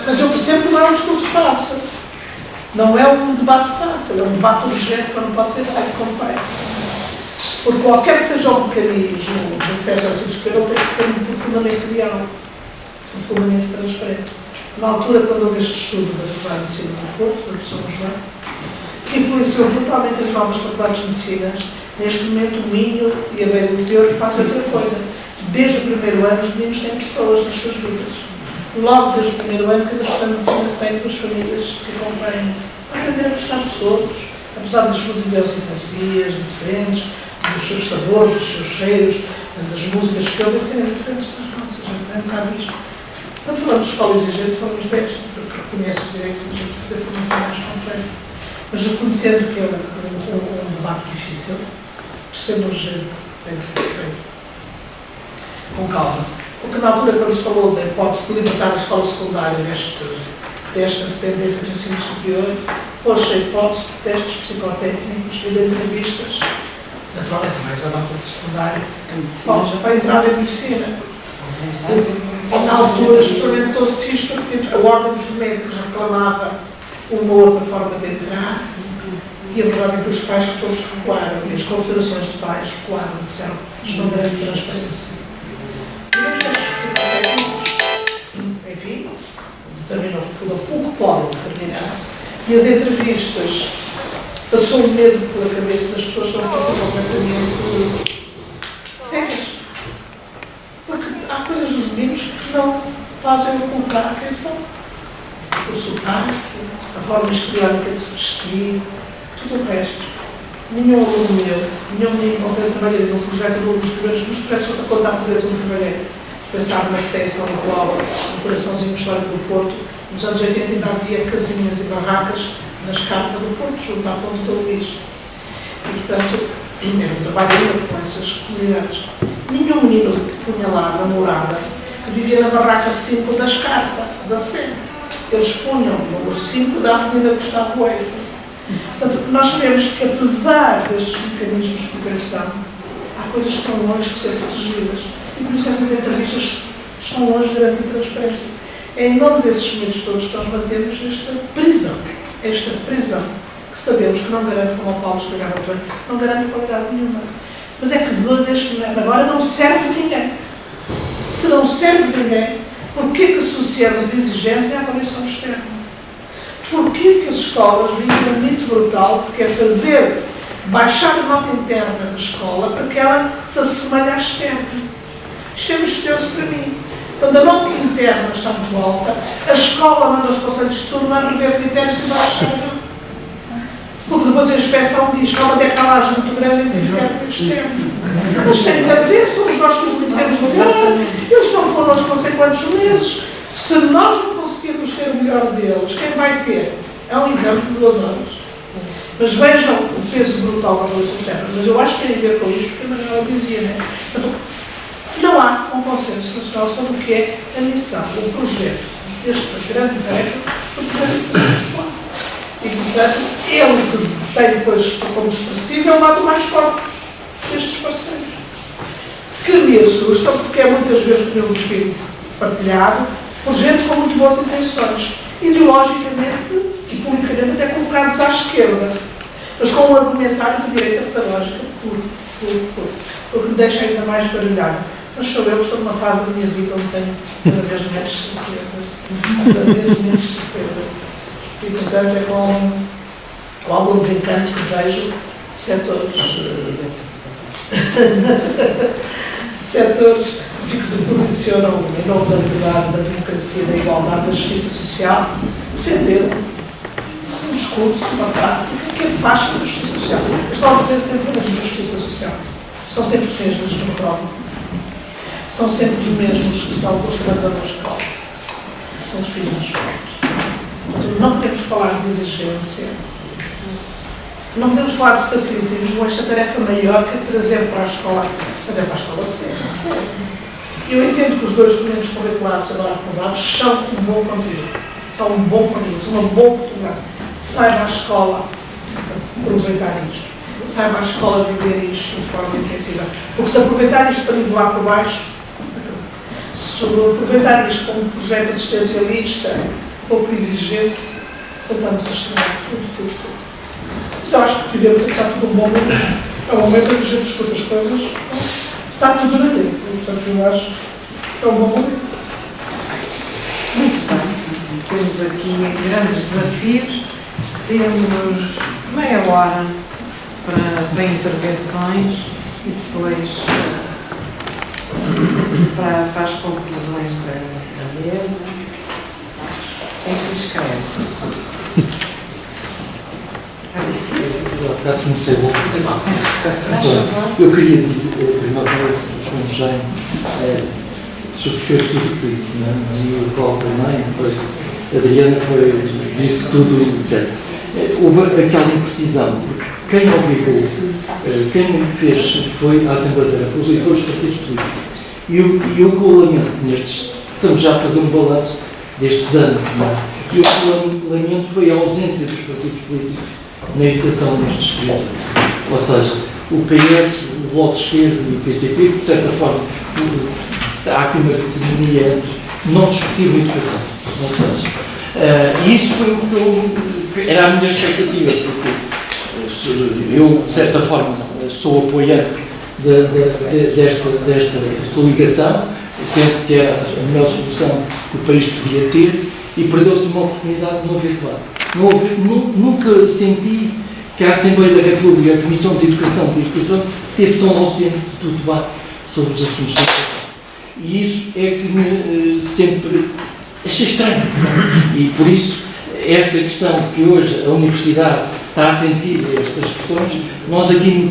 Mas eu percebo que não é um discurso fácil. Não é um debate fácil, é um debate urgente, mas não pode ser feito com pressa. Porque qualquer que seja o mecanismo de acesso ao ensino superior, tem que ser profundamente real, profundamente transparente. Na altura, quando houve este estudo da Faculdade de Medicina do Porto, da professora João, que influenciou brutalmente as novas faculdades de medicina, neste momento o Minho e a Beira do Teor fazem outra coisa. Desde o primeiro ano, os meninos têm pessoas nas suas vidas. Logo desde o primeiro ano, cada estudante de medicina tem duas famílias que acompanham. Aprender a gostar dos outros, apesar das suas idiosincrasias diferentes, dos seus sabores, dos seus cheiros, das músicas que ouvem serem diferentes das nossas. É um bocado isto. Quando falamos de escola exigente, falamos deste, porque reconheço o direito de fazer formação mais completa. Mas reconhecendo que é um debate difícil, sendo urgente, tem que ser feito com calma. Porque na altura, quando se falou da hipótese de libertar a escola secundária desta dependência do ensino superior, hoje a hipótese de testes psicotécnicos e de entrevistas, naturalmente mais a nota de secundária, para a entrada em medicina. Na altura experimentou-se isto, porque a Ordem dos Médicos reclamava uma outra forma de entrar, e a verdade é que os pais todos recuaram, e as confederações de pais recuaram, disseram que isto não garante transparência. Digamos que estes psicotécnicos, enfim, determinam o que podem determinar, e as entrevistas passou o medo pela cabeça das pessoas que não fossem completamente cegas. Porque há coisas dos meninos que não fazem ocultar quem são. O sotaque, a forma histriónica de se vestir, tudo o resto. Nenhum aluno meu, nenhum menino com quem eu trabalhei num projeto, nos projetos de contar a pobreza onde trabalhei, pensava na Sessão do Colau, no coraçãozinho histórico do Porto. Nos anos 80 ainda havia casinhas e barracas na escarpa do Porto, junto à Ponte do Luís. E, portanto, era um trabalho com essas comunidades. Nenhum menino que punha lá namorada que vivia na barraca 5 da escarpa, da Sé. Eles punham no 5 da Avenida Gustavo Eiffel. Portanto, nós sabemos que, apesar destes mecanismos de proteção, há coisas que estão longe de ser protegidas. E por isso essas entrevistas estão longe de garantir transparência. É em nome desses medos todos que nós mantemos esta prisão, que sabemos que não garante, como o Paulo explicava bem, não garante qualidade nenhuma. Mas é que deste momento agora não serve ninguém. Se não serve ninguém, porquê que associamos a exigência à avaliação externa? Porquê que as escolas vivem um mito brutal que é fazer, baixar a nota interna da escola para que ela se assemelhe à externa? Isto é misterioso para mim. Quando a nota interna está muito alta, a escola manda os conselhos de turma a rever critérios e baixar. Porque depois a inspeção diz que há uma decalagem muito grande entre interno e externo. Mas tem que haver, somos nós que os conhecemos melhor, eles estão connosco não sei quantos meses. Se nós não conseguirmos ter o melhor deles, quem vai ter? É um exame de 2 horas. Mas vejam o peso brutal da avaliação externa. Mas eu acho que tem a ver com isto, porque a Manuela dizia, né? Então, não há um consenso nacional sobre o que é a missão, o projeto, esta grande tarefa, o projeto de educação escolar. E, portanto, ele que tem depois como expressivo é o lado mais forte destes parceiros. que me assusta, porque é muitas vezes que eu vos digo partilhado por gente com muito boas intenções, ideologicamente e politicamente até colocados à esquerda, mas com um argumentário de direita pedagógica, o que me deixa ainda mais baralhado. Mas sou eu que estou numa fase da minha vida onde tenho cada vez menos certezas. E, portanto, é com algum desencanto que vejo setores que se posicionam em nome da liberdade, da democracia, da igualdade, da justiça social, defender um discurso, uma prática que afasta da justiça social. As normas têm de justiça social. São sempre os mesmos que me provam. São sempre os mesmos que são os que abandonam a escola. São os filhos dos pobres. Não podemos falar de exigência. Não podemos falar de facilitismo. Esta tarefa maior que é trazer para a escola sério. Eu entendo que os 2 documentos curriculares agora aprovados são um bom conteúdo. São um bom conteúdo, são uma boa oportunidade. Saiba a escola aproveitar isto. Saiba a escola viver isto de forma intensiva. Porque se aproveitar isto para nivelar por baixo, se aproveitar isto como um projeto assistencialista, pouco exigente, voltamos a estudar tudo. Mas eu acho que vivemos apesar de tudo um bom momento. É um momento em que a gente escuta as coisas, está tudo na lei. Portanto, eu acho que é um bom momento. Muito bem. Temos aqui grandes desafios. Temos meia hora para intervenções e depois para as conclusões da mesa. Quem se inscreve? Está difícil. Já comecei o outro tema. Eu queria dizer, primeiro, o João Jean subscreve tudo por isso, não é? E o Paulo também, a Adriana disse tudo. Houve aquela imprecisão, porque quem obrigou, quem fez foi a Assembleia da República e foram os partidos políticos. E eu que o lamento nestes, estamos já a fazer um balanço destes anos, não é? E o que o lamento foi a ausência dos partidos políticos na educação nestes 3 anos. Ou seja, o PS, o Bloco de Esquerda e o PCP, de certa forma, há aqui uma dicotomia entre não discutir a educação. Ou seja, e isso foi o que era a minha expectativa, porque eu, de certa forma, sou apoiante desta coligação, penso que é a melhor solução que o país podia ter e perdeu-se uma oportunidade de não haver debate. Nunca senti que a Assembleia da República e a Comissão de Educação esteve tão ausente do debate sobre os assuntos da educação. E isso é que me sempre achei estranho. E por isso, esta questão que hoje a Universidade está a sentir estas questões, nós aqui na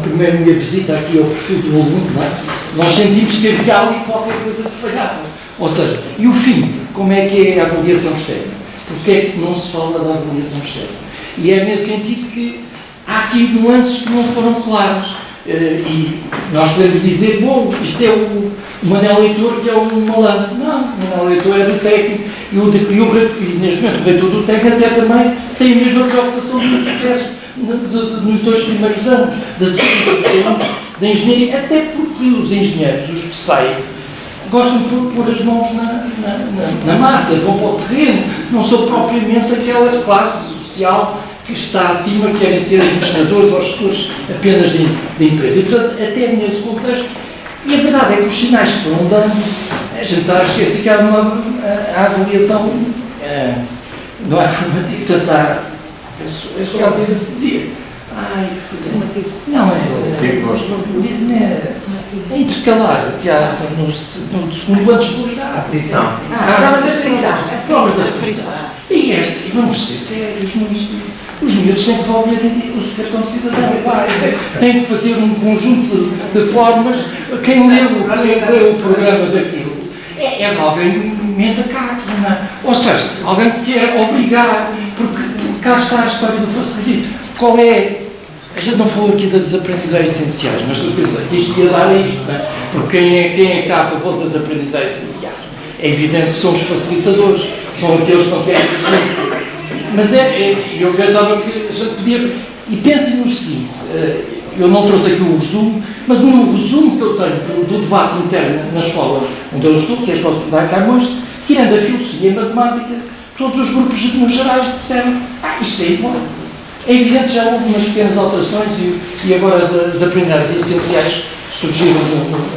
primeira minha visita aqui ao perfil do aluno, não é? Nós sentimos que havia ali qualquer coisa que falhava. Ou seja, e o fim, como é que é a avaliação externa? Porque é que não se fala da avaliação externa? E é nesse sentido que há aqui nuances que não foram claras. E nós podemos dizer, bom, isto é o Manuel Leitor que é um malandro. Não, o Manuel Leitor é do técnico e neste momento o reitor do técnico até também tem a mesma preocupação do sucesso nos 2 primeiros anos da engenharia, até porque os engenheiros, os que saem, gostam de pôr as mãos na massa, vão para o terreno, não são propriamente aquela classe social que está acima, que querem ser administradores ou gestores apenas de empresa. E, portanto, até nesse contexto, e a verdade é que os sinais que foram dando, a gente está a esquecer que há a avaliação não é formativa, portanto, há pessoas que diziam, não é intercalar, que há no segundo ano de escolaridade. Vamos a frisar. E vamos ser sérios, os miúdos têm que devolver o cartão de cidadão, têm que fazer um conjunto de formas. Quem leu o programa daquilo é alguém emenda cá, não é? Ou seja, alguém que quer obrigar, porque cá está a história do facilitismo. Qual é? A gente não falou aqui das aprendizagens essenciais, mas eu penso que isto ia dar a isto, não é? Porque quem é que está a favor das aprendizagens essenciais? É evidente que são os facilitadores, são aqueles que não querem exigência. Mas eu pensava que a gente podia. E pensem no seguinte: eu não trouxe aqui o resumo, mas no resumo que eu tenho do debate interno na escola onde eu estou, que é a Escola Secundária Camões, tirando a filosofia e a matemática, todos os grupos nos gerais disseram, isto é igual. É evidente, já houve umas pequenas alterações e agora as aprendizagens essenciais surgiram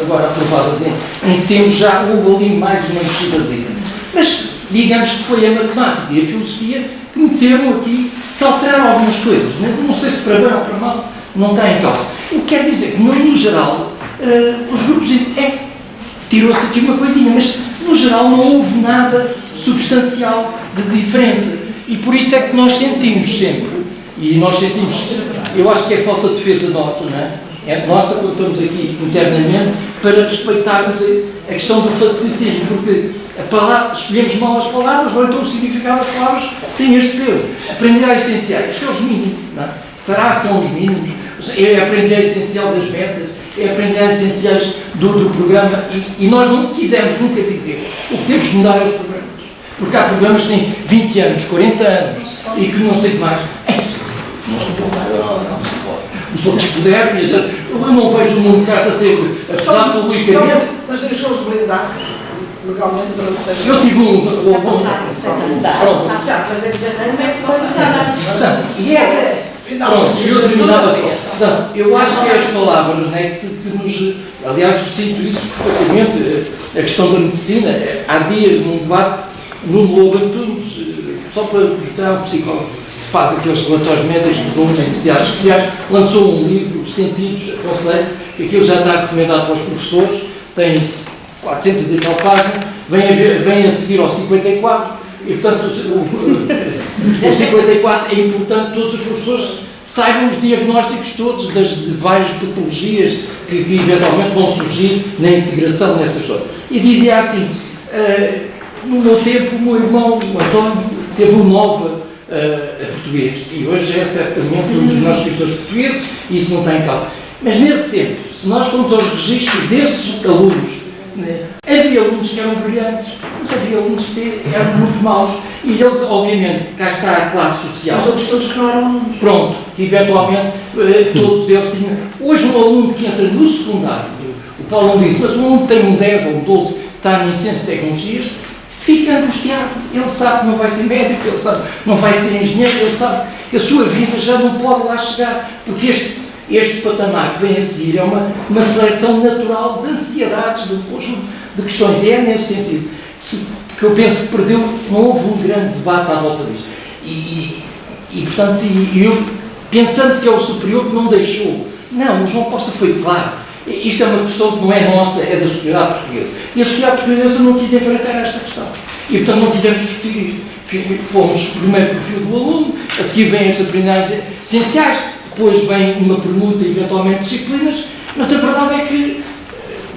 agora aprovadas em setembro, já houve ali mais uma mexidazita. Mas digamos que foi a matemática e a filosofia que meteram aqui, que alteraram algumas coisas. Não sei se para bem ou para mal, não está em causa. Eu quero dizer que, no geral, os grupos dizem, tirou-se aqui uma coisinha, mas no geral não houve nada substancial de diferença. E por isso é que nós sentimos sempre, e nós sentimos, eu acho que é falta de defesa nossa, não é? É nossa quando estamos aqui internamente para respeitarmos a questão do facilitismo, porque escolhemos mal as palavras, ou então o significado das palavras tem este peso. Aprender a essenciais, que é os mínimos, não é? Será que são os mínimos? É aprender a essencial das metas, é aprender a essenciais do programa, e nós não quisemos nunca dizer o que temos de mudar é os programas, porque há programas que têm 20 anos, 40 anos, e que não sei o que mais. Não se pode, não se pode. Os outros puderam, eu não vejo o mundo cá a ser afetado pelo publicamente. Mas deixou-os blindados legalmente durante 6 anos. Eu tive um. Já, mas é de janeiro vai ficar. E essa. Pronto, eu terminava só. Portanto, eu acho que as palavras, né, que nos. Aliás, eu sinto isso perfeitamente. A questão da medicina. Há dias, num debate, no Lobo Antunes, só para mostrar um psicólogo que faz aqueles relatórios médicos dos alunos em necessidades especiais, lançou um livro, Sentidos, aconselho, que aquilo já está recomendado para os professores, tem 400 e tal páginas, vem a seguir ao 54, e portanto o 54 é importante que todos os professores saibam os diagnósticos todos de várias patologias que eventualmente vão surgir na integração dessas coisas. E dizia assim, no meu tempo o meu irmão, o António, teve um Nova português, e hoje é certamente um dos nossos escritores portugueses, e isso não está em causa. Mas nesse tempo, se nós formos aos registros desses alunos, né, havia alunos que eram brilhantes, mas havia alunos que eram muito maus, e eles, obviamente, cá está a classe social. Os outros todos que não eram alunos. Pronto, que eventualmente todos eles tinham. Hoje um aluno que entra no secundário, o Paulo não disse, mas um aluno que tem um 10 ou um 12, está em ciência de tecnologias, fica angustiado. Ele sabe que não vai ser médico, ele sabe que não vai ser engenheiro, ele sabe que a sua vida já não pode lá chegar, porque este patamar que vem a seguir é uma seleção natural de ansiedades, de um conjunto de questões. E é nesse sentido que eu penso que perdeu, não houve um grande debate à volta disso. Portanto, eu, pensando que é o superior que não deixou, não, o João Costa foi claro. Isto é uma questão que não é nossa, é da sociedade portuguesa. E a sociedade portuguesa não quis enfrentar esta questão. E, portanto, não quisemos discutir isto. Fomos primeiro perfil do aluno, a seguir vêm as aprendizagens essenciais, depois vem uma permuta e, eventualmente, disciplinas, mas a verdade é que,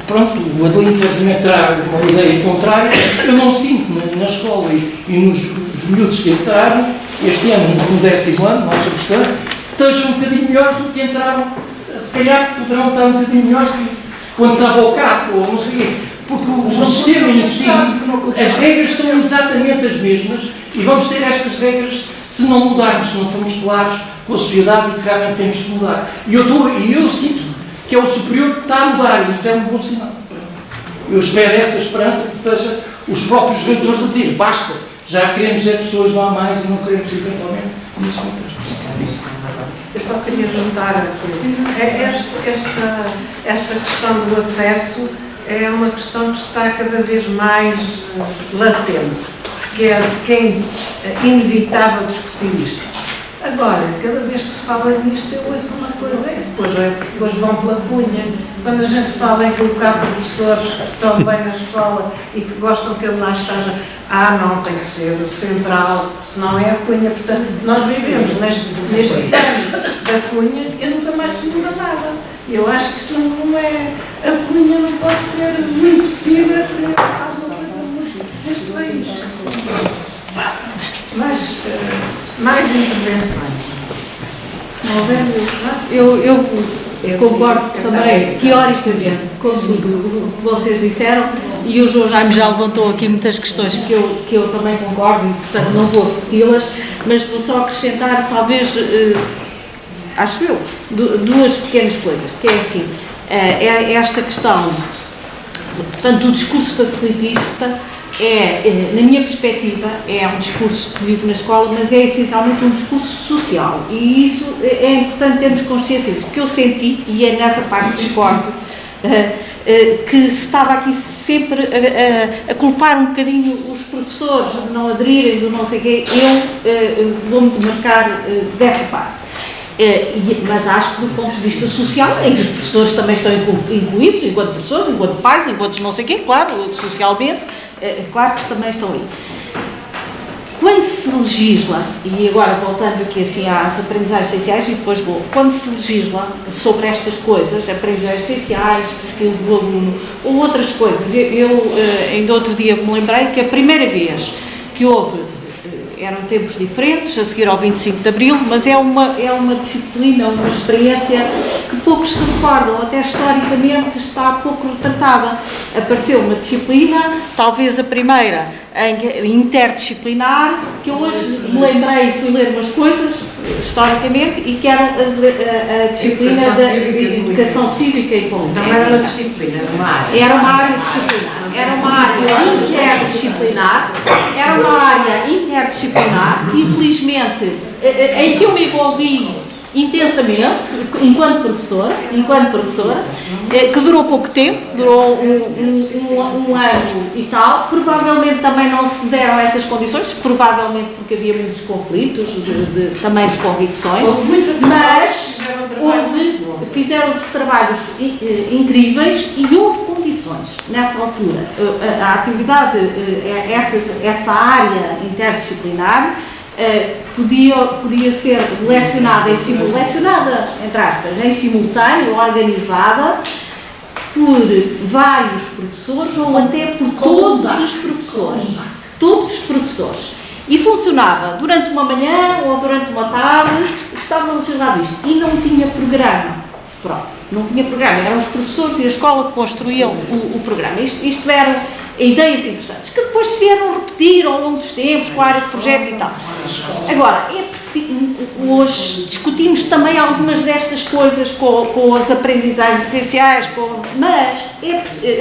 pronto, o Adelino certamente terá uma ideia contrária. Eu não sinto na escola e nos miúdos que entraram, este ano, no 10º ano, nós somos que estejam um bocadinho melhores do que entraram. Se calhar poderão estar um bocadinho melhores que quando estava o CAP ou não sei o quê, porque o sistema em si, as regras estão exatamente as mesmas e vamos ter estas regras se não mudarmos, se não formos claros com a sociedade e que realmente temos que mudar. E eu sinto que é o superior que está a mudar, e isso é um bom sinal. Eu espero essa esperança que seja os próprios leitores a dizer, basta, já queremos pessoas lá mais e não queremos eventualmente nesse contexto. Eu só queria juntar esta questão do acesso é uma questão que está cada vez mais latente, que é de quem inevitável discutir isto. Agora, cada vez que se fala nisto, eu ouço uma coisa, depois vão pela cunha. Quando a gente fala em colocar professores que estão bem na escola e que gostam que ele lá esteja, não, tem que ser o central, senão é a cunha. Portanto, nós vivemos neste plano da cunha e nunca mais se muda nada. Eu acho que isto não é. A cunha não pode ser impossível que causa uma coisa neste país. Mais intervenções. Eu concordo também, teoricamente, com tudo o que vocês disseram, e o João Jaime já levantou aqui muitas questões que eu também concordo e, portanto, não vou repeti-las, mas vou só acrescentar, talvez, acho eu, duas pequenas coisas, que é assim, é esta questão, portanto, o discurso facilitista na minha perspectiva, é um discurso que vive na escola, mas é essencialmente um discurso social, e isso é importante termos consciência disso, porque eu senti, e é nessa parte que discordo, que se estava aqui sempre a culpar um bocadinho os professores de não aderirem, do não sei o quê. Eu vou-me demarcar dessa parte. Mas acho que do ponto de vista social, em que os professores também estão incluídos, enquanto professores, enquanto pais, enquanto não sei o quê, claro, socialmente, claro que também estão aí. Quando se legisla, e agora voltando aqui assim às aprendizagens essenciais, e depois quando se legisla sobre estas coisas, aprendizagens essenciais, perfil do aluno, ou outras coisas, eu ainda outro dia me lembrei que a primeira vez que houve, eram tempos diferentes, a seguir ao 25 de Abril, mas é uma disciplina, uma experiência que poucos se recordam, até historicamente está pouco retratada. Apareceu uma disciplina, talvez a primeira, interdisciplinar, que eu hoje me lembrei e fui ler umas coisas, historicamente, e que eram a disciplina de Educação Cívica e Política. Não era uma disciplina, era uma área. Era uma área disciplinar. Era uma área interdisciplinar. Era uma área interdisciplinar que, infelizmente, em que eu me envolvi intensamente, enquanto professora, que durou pouco tempo, durou um ano e tal. Provavelmente também não se deram essas condições, provavelmente porque havia muitos conflitos, também de convicções, mas fizeram-se trabalhos incríveis e houve condições nessa altura. A atividade, essa área interdisciplinar, podia ser lecionada, entre aspas, em simultâneo, organizada por vários professores ou até por todos os professores. E funcionava durante uma manhã ou durante uma tarde, estava legislado isto. E não tinha programa próprio. Não tinha programa. Eram os professores e a escola que construíam o programa. Isto eram ideias interessantes, que depois se vieram repetir ao longo dos tempos, com a área de projeto e tal. Agora, hoje discutimos também algumas destas coisas com as aprendizagens essenciais, mas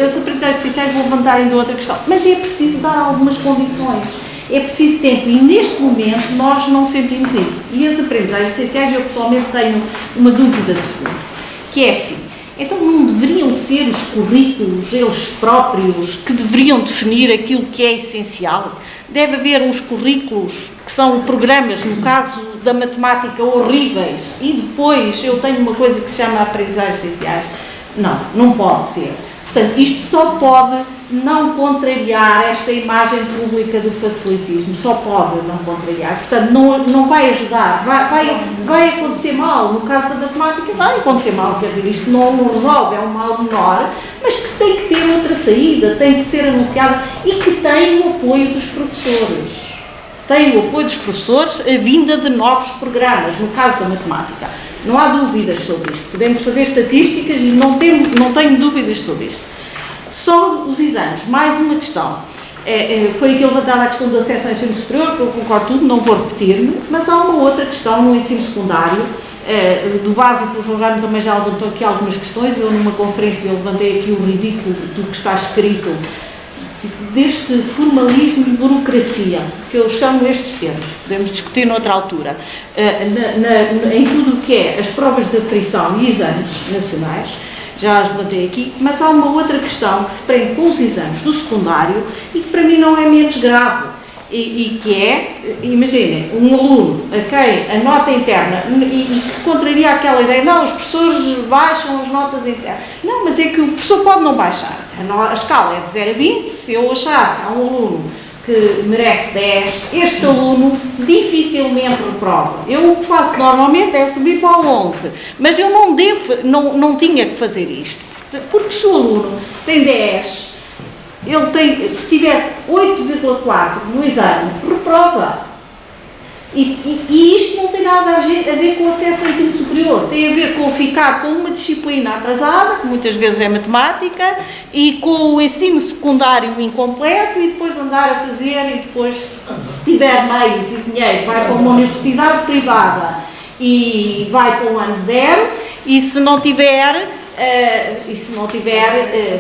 as aprendizagens essenciais vão levantar ainda outra questão, mas é preciso dar algumas condições, é preciso tempo, e neste momento nós não sentimos isso. E as aprendizagens essenciais, eu pessoalmente tenho uma dúvida de fundo, que é assim: então não deveriam ser os currículos, eles próprios, que deveriam definir aquilo que é essencial? Deve haver uns currículos que são programas, no caso da matemática, horríveis, e depois eu tenho uma coisa que se chama aprendizagens essenciais? Não pode ser. Portanto, isto só pode não contrariar esta imagem pública do facilitismo, só pode não contrariar, portanto não vai ajudar, vai acontecer mal. No caso da matemática vai acontecer mal, quer dizer, isto não resolve, é um mal menor, mas que tem que ter outra saída, tem que ser anunciada e que tem o apoio dos professores. Tem o apoio dos professores, a vinda de novos programas, no caso da matemática. Não há dúvidas sobre isto, podemos fazer estatísticas e não tenho dúvidas sobre isto. Só os exames, mais uma questão, foi aqui levantada a questão do acesso ao ensino superior, que eu concordo tudo, não vou repetir-me, mas há uma outra questão no ensino secundário, do básico. O João Jaime também já levantou aqui algumas questões, eu numa conferência levantei aqui o ridículo do que está escrito, deste formalismo e burocracia, que eu chamo estes termos, podemos discutir noutra altura, em tudo o que é as provas de aferição e exames nacionais, já as levantei aqui, mas há uma outra questão que se prende com os exames do secundário e que para mim não é menos grave, e que é, imaginem, um aluno a quem a nota interna, e que contraria aquela ideia, não, os professores baixam as notas internas. Não, mas é que o professor pode não baixar. A escala é de 0 a 20, se eu achar que há um aluno que merece 10, este aluno dificilmente reprova. Eu o que faço normalmente é subir para o 11, mas eu não tinha que fazer isto, porque se o aluno tem 10, se tiver 8,4 no exame, reprova. E isto não tem nada a ver com o acesso ao ensino superior, tem a ver com ficar com uma disciplina atrasada, que muitas vezes é matemática, e com o ensino secundário incompleto, e depois andar a fazer, e depois, se tiver meios e dinheiro, vai para uma universidade privada e vai para o ano 0, e se não tiver,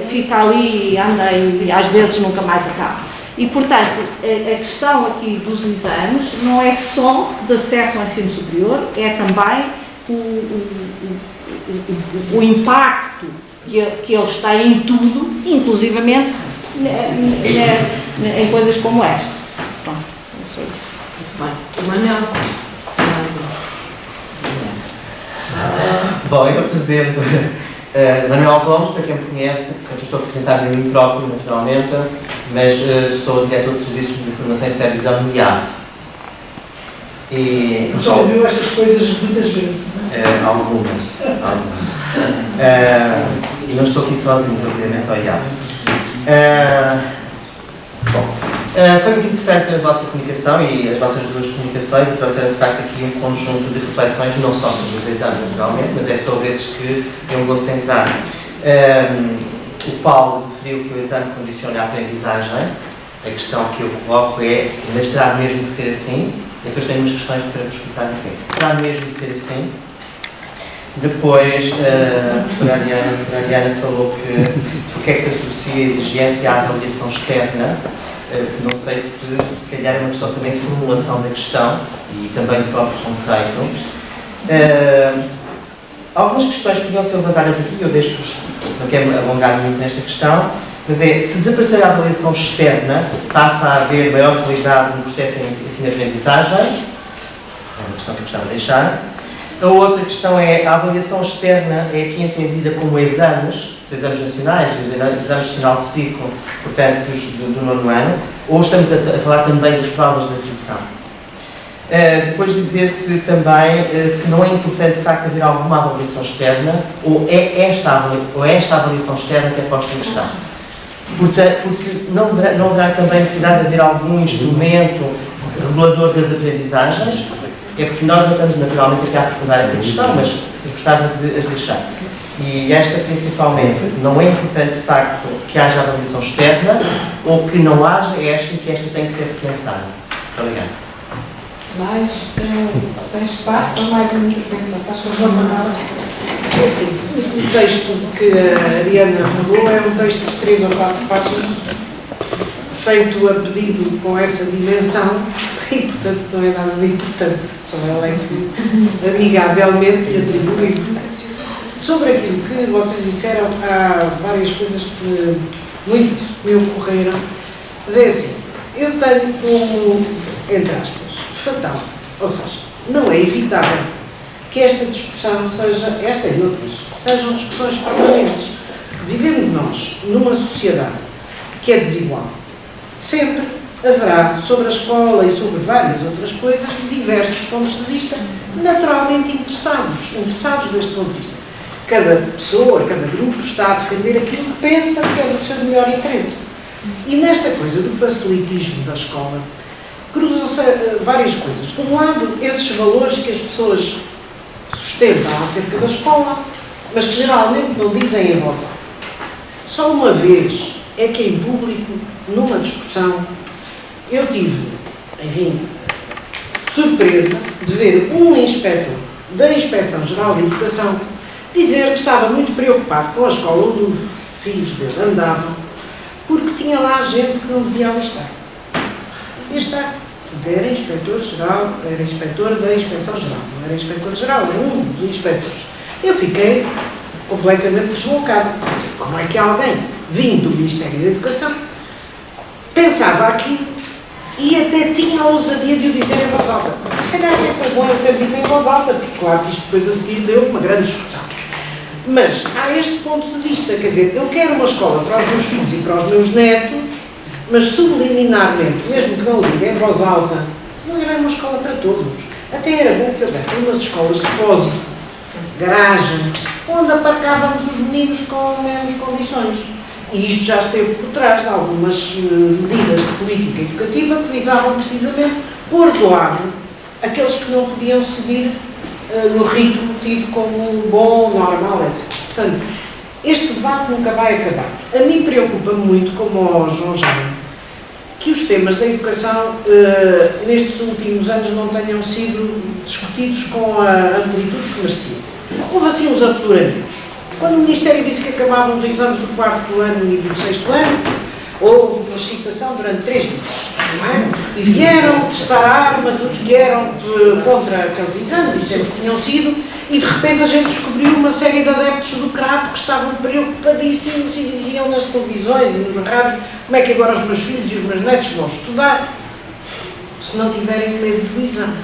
fica ali, anda e às vezes nunca mais acaba. E, portanto, a questão aqui dos exames não é só de acesso ao ensino superior, é também o impacto que eles têm em tudo, inclusivamente em coisas como esta. Pronto, é só isso. Muito bem. O Manuel. Bom, eu apresento Manuel Gomes, para quem me conhece, eu estou a apresentar a mim próprio, naturalmente, mas sou diretor de Serviços de Informação e Televisão no IAF. E Já ouviu estas coisas muitas vezes, não é? algumas. E não estou aqui sozinho, relativamente ao IAF. Foi muito interessante a vossa comunicação e as vossas duas comunicações e trouxeram de facto aqui um conjunto de reflexões, não só sobre os exames naturalmente, mas é sobre esses que eu vou centrar. O Paulo referiu que o exame condiciona a aprendizagem. A questão que eu coloco é, mas terá mesmo que ser assim? E depois tenho umas questões para vos colocar no fim. Terá mesmo que ser assim? Depois, a professora Ariana falou que é que se associa a exigência à avaliação externa. Não sei se calhar é uma questão também de formulação da questão e também do próprio conceito. Algumas questões podiam ser levantadas aqui, eu deixo-vos, não quero alongar muito nesta questão, mas se desaparecer a avaliação externa, passa a haver maior qualidade no processo de ensino-aprendizagem. É uma questão que eu gostava de deixar. A outra questão é, a avaliação externa é aqui entendida como exames, os exames nacionais, os exames de final de ciclo, portanto, do nono ano, ou estamos a falar também das provas de afiliação. Depois dizer-se também se não é importante, de facto, haver alguma avaliação externa, ou é esta avaliação externa que é posta em questão. Portanto, porque não haverá também necessidade de haver algum instrumento regulador das aprendizagens, é porque nós não estamos naturalmente a aprofundar essa questão, mas gostava de as deixar. E esta, principalmente, não é importante, de facto, que haja avaliação externa, ou que não haja esta e que esta tem que ser repensada. Muito obrigado. Mais, tem espaço para mais uma intervenção. Estás a favor, Manuel? É assim, o texto que a Ariana falou é um texto de 3 ou 4 páginas, feito a pedido com essa dimensão, e portanto não é nada de importante, só ela é que amigavelmente lhe atribui importância. Sobre aquilo que vocês disseram, há várias coisas que muitas me ocorreram, mas é assim, eu tenho como, entre aspas, fatal, ou seja, não é evitável que esta discussão seja, esta e outras, sejam discussões permanentes. Vivendo nós numa sociedade que é desigual, sempre haverá sobre a escola e sobre várias outras coisas diversos pontos de vista naturalmente interessados deste ponto de vista. Cada pessoa, cada grupo está a defender aquilo que pensa que é do seu melhor interesse. E nesta coisa do facilitismo da escola, cruzam-se várias coisas. De um lado, esses valores que as pessoas sustentam acerca da escola, mas que geralmente não dizem em voz alta. Só uma vez é que em público, numa discussão, eu tive, enfim, surpresa de ver um inspetor da Inspeção-Geral de Educação dizer que estava muito preocupado com a escola onde os filhos dele andavam, porque tinha lá gente que não devia ali estar. Devia estar. Era inspetor-geral, era inspetor da Inspeção-Geral, não era inspetor-geral, era um dos inspetores. Eu fiquei completamente deslocado. Como é que alguém, vindo do Ministério da Educação, pensava aquilo e até tinha a ousadia de o dizer em voz alta? Se calhar até foi bom eu ter dito em voz alta, porque claro que isto depois a seguir deu uma grande discussão. Mas há este ponto de vista, quer dizer, eu quero uma escola para os meus filhos e para os meus netos, mas subliminarmente, mesmo que não o diga em voz alta, não era uma escola para todos. Até era bom que houvesse umas escolas de depósito, garagem, onde aparcávamos os meninos com menos condições. E isto já esteve por trás de algumas medidas de política educativa que visavam precisamente pôr de lado aqueles que não podiam seguir no ritmo tido como bom, normal, etc. Portanto, este debate nunca vai acabar. A mim preocupa muito, como ao João Jaime, que os temas da educação nestes últimos anos não tenham sido discutidos com a amplitude que mereciam. Houve assim uns afloramentos. Quando o Ministério disse que acabavam os exames do 4º ano e do 6º ano, houve uma excitação durante 3 dias, não é? E vieram testar armas os que eram contra aqueles exames, e sempre tinham sido, e de repente a gente descobriu uma série de adeptos do crato que estavam preocupadíssimos e diziam nas televisões e nos rádios como é que agora os meus filhos e os meus netos vão estudar se não tiverem medo do exame.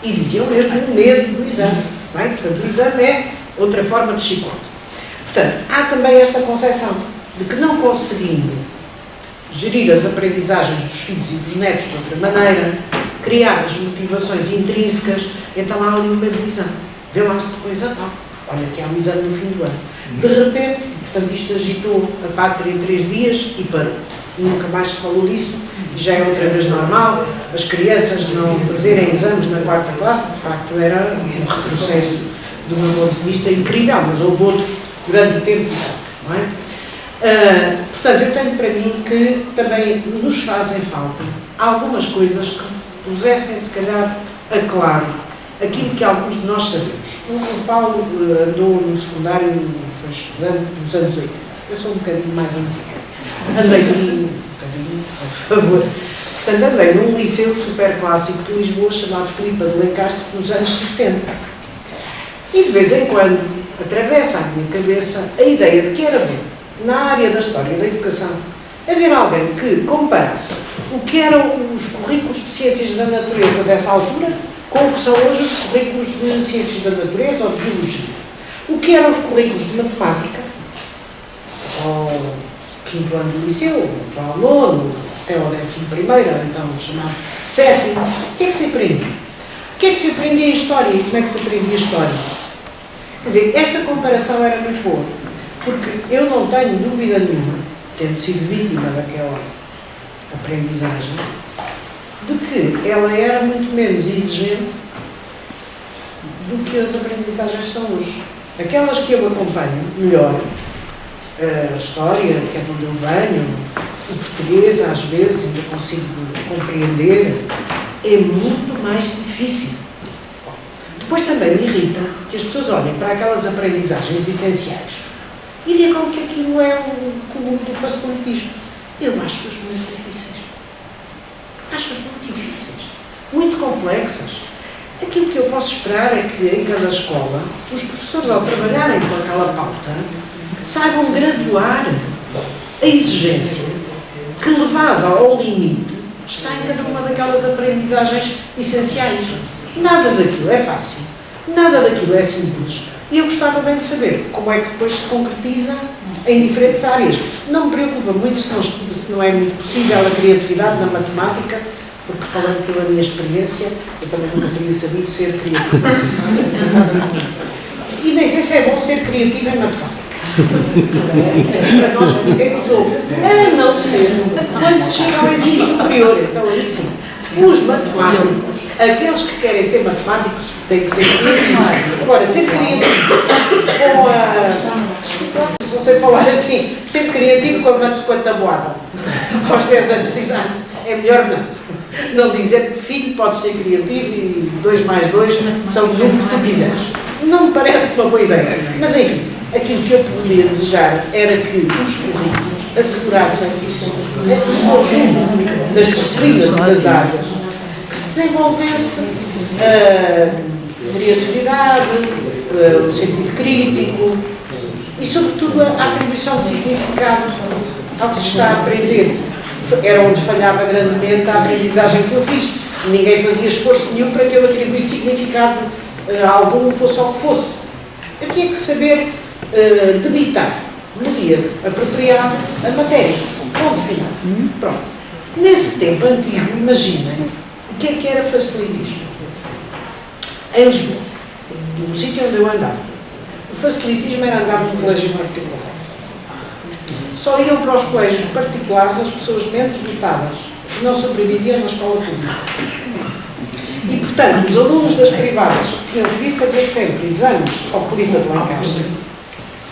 E diziam mesmo o medo do exame, não é? Portanto, o exame é outra forma de chicote. Portanto, há também esta concepção de que não conseguindo gerir as aprendizagens dos filhos e dos netos de outra maneira, criar as motivações intrínsecas, então há ali o medo do exame. Vê lá se depois olha que há um exame no fim do ano. De repente, portanto, isto agitou a pátria em 3 dias e parou. Nunca mais se falou disso, já é outra vez normal, as crianças não fazerem exames na 4ª classe, de facto era um retrocesso do meu ponto de vista incrível, mas houve outros durante o tempo, não é? Portanto, eu tenho para mim que também nos fazem falta algumas coisas que pusessem, se calhar, a claro aquilo que alguns de nós sabemos. O Paulo andou no secundário, foi estudante dos anos 80. Eu sou um bocadinho mais antiga. Andei num bocadinho, por favor. Portanto, andei num liceu super clássico de Lisboa chamado Filipe de Lencastre nos anos 60. E de vez em quando atravessa a minha cabeça a ideia de que era bom, na área da história e da educação, haver alguém que comparasse o que eram os currículos de ciências da natureza dessa altura com o que são hoje os currículos de ciências da natureza ou de biologia. O que eram os currículos de matemática, ao 5º ano do liceu, ao 9º, até ao 11º, então chamado 7º. O que é que se aprendia? O que é que se aprendia em história e como é que se aprendia história? Quer dizer, esta comparação era muito boa, porque eu não tenho dúvida nenhuma, tendo sido vítima daquela aprendizagem, de que ela era muito menos exigente do que as aprendizagens são hoje. Aquelas que eu acompanho melhor, a história, que é de onde eu venho, o português, às vezes, ainda consigo compreender, é muito mais difícil. Depois também me irrita que as pessoas olhem para aquelas aprendizagens essenciais e digam que aquilo é um cúmulo do facilitismo. Eu acho-as muito difíceis. Acho-as muito difíceis. Muito complexas. Aquilo que eu posso esperar é que em cada escola os professores, ao trabalharem com aquela pauta, saibam graduar a exigência que, levada ao limite, está em cada uma daquelas aprendizagens essenciais. Nada daquilo é fácil, nada daquilo é simples. E eu gostava bem de saber como é que depois se concretiza em diferentes áreas. Não me preocupa muito se não é muito possível a criatividade na matemática, porque, falando pela minha experiência, eu também nunca teria sabido ser criativa. E nem sei se é bom ser criativa em matemática. Para nós que vivemos ouve, a não ser quando se chega ao ensino superior. Então, aí sim, os matemáticos, aqueles que querem ser matemáticos, têm que ser criativos. Agora, ser criativo com a... Desculpa, não sei falar assim. Ser criativo com a tabuada aos 10 anos de idade é melhor não. Não dizer que filho pode ser criativo e 2 mais 2 são o número que tu quiseres. Não me parece uma boa ideia. Mas, enfim, aquilo que eu poderia desejar era que os currículos assegurassem o conjunto das disciplinas e das áreas que se desenvolvesse a criatividade, o sentido crítico e, sobretudo, a atribuição de significado ao que se está a aprender. Era onde falhava grandemente a aprendizagem que eu fiz. Ninguém fazia esforço nenhum para que eu atribuísse significado a algum, fosse o que fosse. Eu tinha que saber debitar no dia apropriado a matéria. Ponto final. Pronto. Nesse tempo antigo, imaginem o que era facilitismo. Em Lisboa, no sítio onde eu andava, o facilitismo era andar num colégio particular. Só iam para os colégios particulares as pessoas menos dotadas, que não sobreviviam na escola pública. E, portanto, os alunos das privadas que tinham que vir fazer sempre exames ao Filipe de Lencastre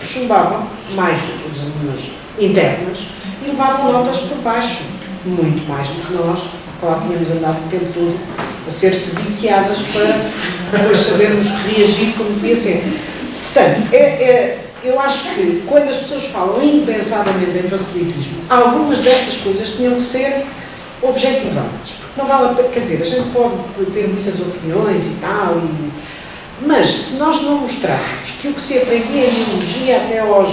chumbavam mais do que os alunos internos e levavam notas por baixo. muito mais do que nós, porque lá tínhamos andado o tempo todo a ser-se viciadas para depois sabermos reagir como devia ser. Portanto, eu acho que quando as pessoas falam impensadamente em facilitismo, algumas destas coisas tinham que ser objetivadas. Porque não vale a pena, quer dizer, a gente pode ter muitas opiniões e tal, mas se nós não mostrarmos que o que se aprendia em biologia até ao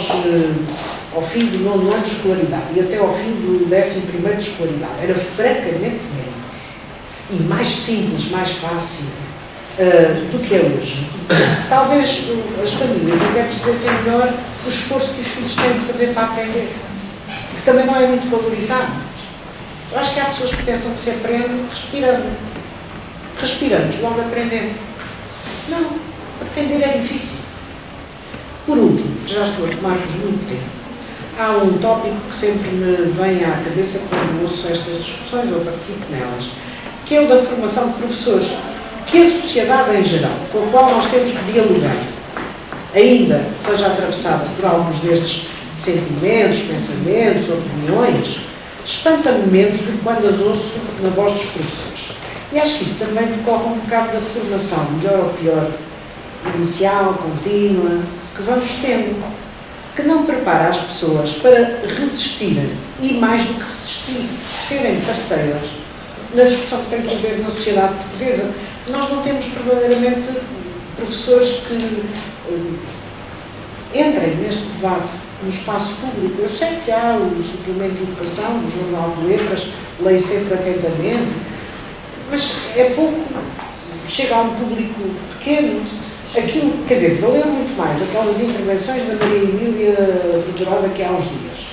fim do 9º ano de escolaridade e até ao fim do 11º de escolaridade era francamente menos e mais simples, mais fácil do que é hoje, talvez as famílias até percebessem melhor o esforço que os filhos têm de fazer para aprender, que também não é muito valorizado. Eu acho que há pessoas que pensam que se aprende respiramos, logo aprendemos. Não, aprender é difícil. Por último, já estou a tomar-vos muito tempo, há um tópico que sempre me vem à cabeça quando ouço estas discussões ou participo nelas, que é o da formação de professores, que a sociedade em geral, com a qual nós temos que dialogar, ainda seja atravessada por alguns destes sentimentos, pensamentos, opiniões, espanta-me menos do que quando as ouço na voz dos professores. E acho que isso também decorre um bocado da formação, melhor ou pior, inicial, contínua, que vamos tendo, que não prepara as pessoas para resistirem, e mais do que resistir, serem parceiras na discussão que tem que haver na sociedade portuguesa. Nós não temos verdadeiramente professores que entrem neste debate no espaço público. Eu sei que há o suplemento de educação, do Jornal de Letras, leio sempre atentamente, mas é pouco, chega a um público pequeno. Aquilo, quer dizer, valeu muito mais aquelas intervenções da Maria Emília Figueiredo que há uns dias,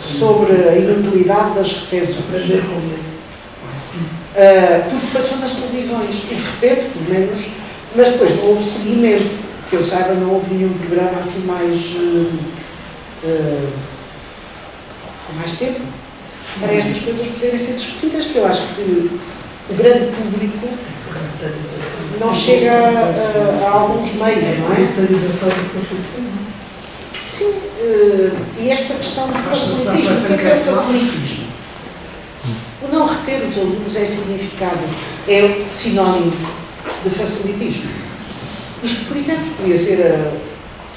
sobre a inutilidade das retenções. Tudo passou nas televisões e de repente, pelo menos, mas depois não houve seguimento, que eu saiba, não houve nenhum programa assim mais com mais tempo para estas coisas poderem ser discutidas, que eu acho que o grande público não chega a alguns meios, não é? A digitalização do professor. Sim, e esta questão do facilitismo, o que é o facilitismo? O não reter os alunos é significado, é sinónimo de facilitismo. Isto, por exemplo, podia ser